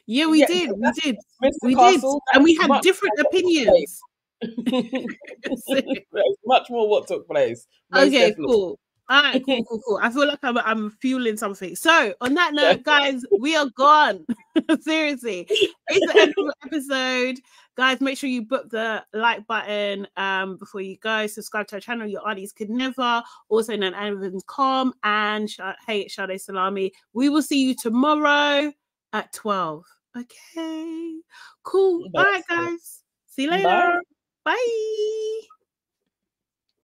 Yeah, we did. We did. And we had different opinions. There's much more what took place. Okay, cool. All right, cool. I feel like I'm fueling something. So on that note, guys, we are gone. Seriously, it's the end of the episode. Guys, make sure you book the like button before you go. Subscribe to our channel, Your Aunties Could Never, also known as Annndddd.com, and hey, Sade Salami. We will see you tomorrow at 12. Okay, cool. All right, guys. See you later. Bye.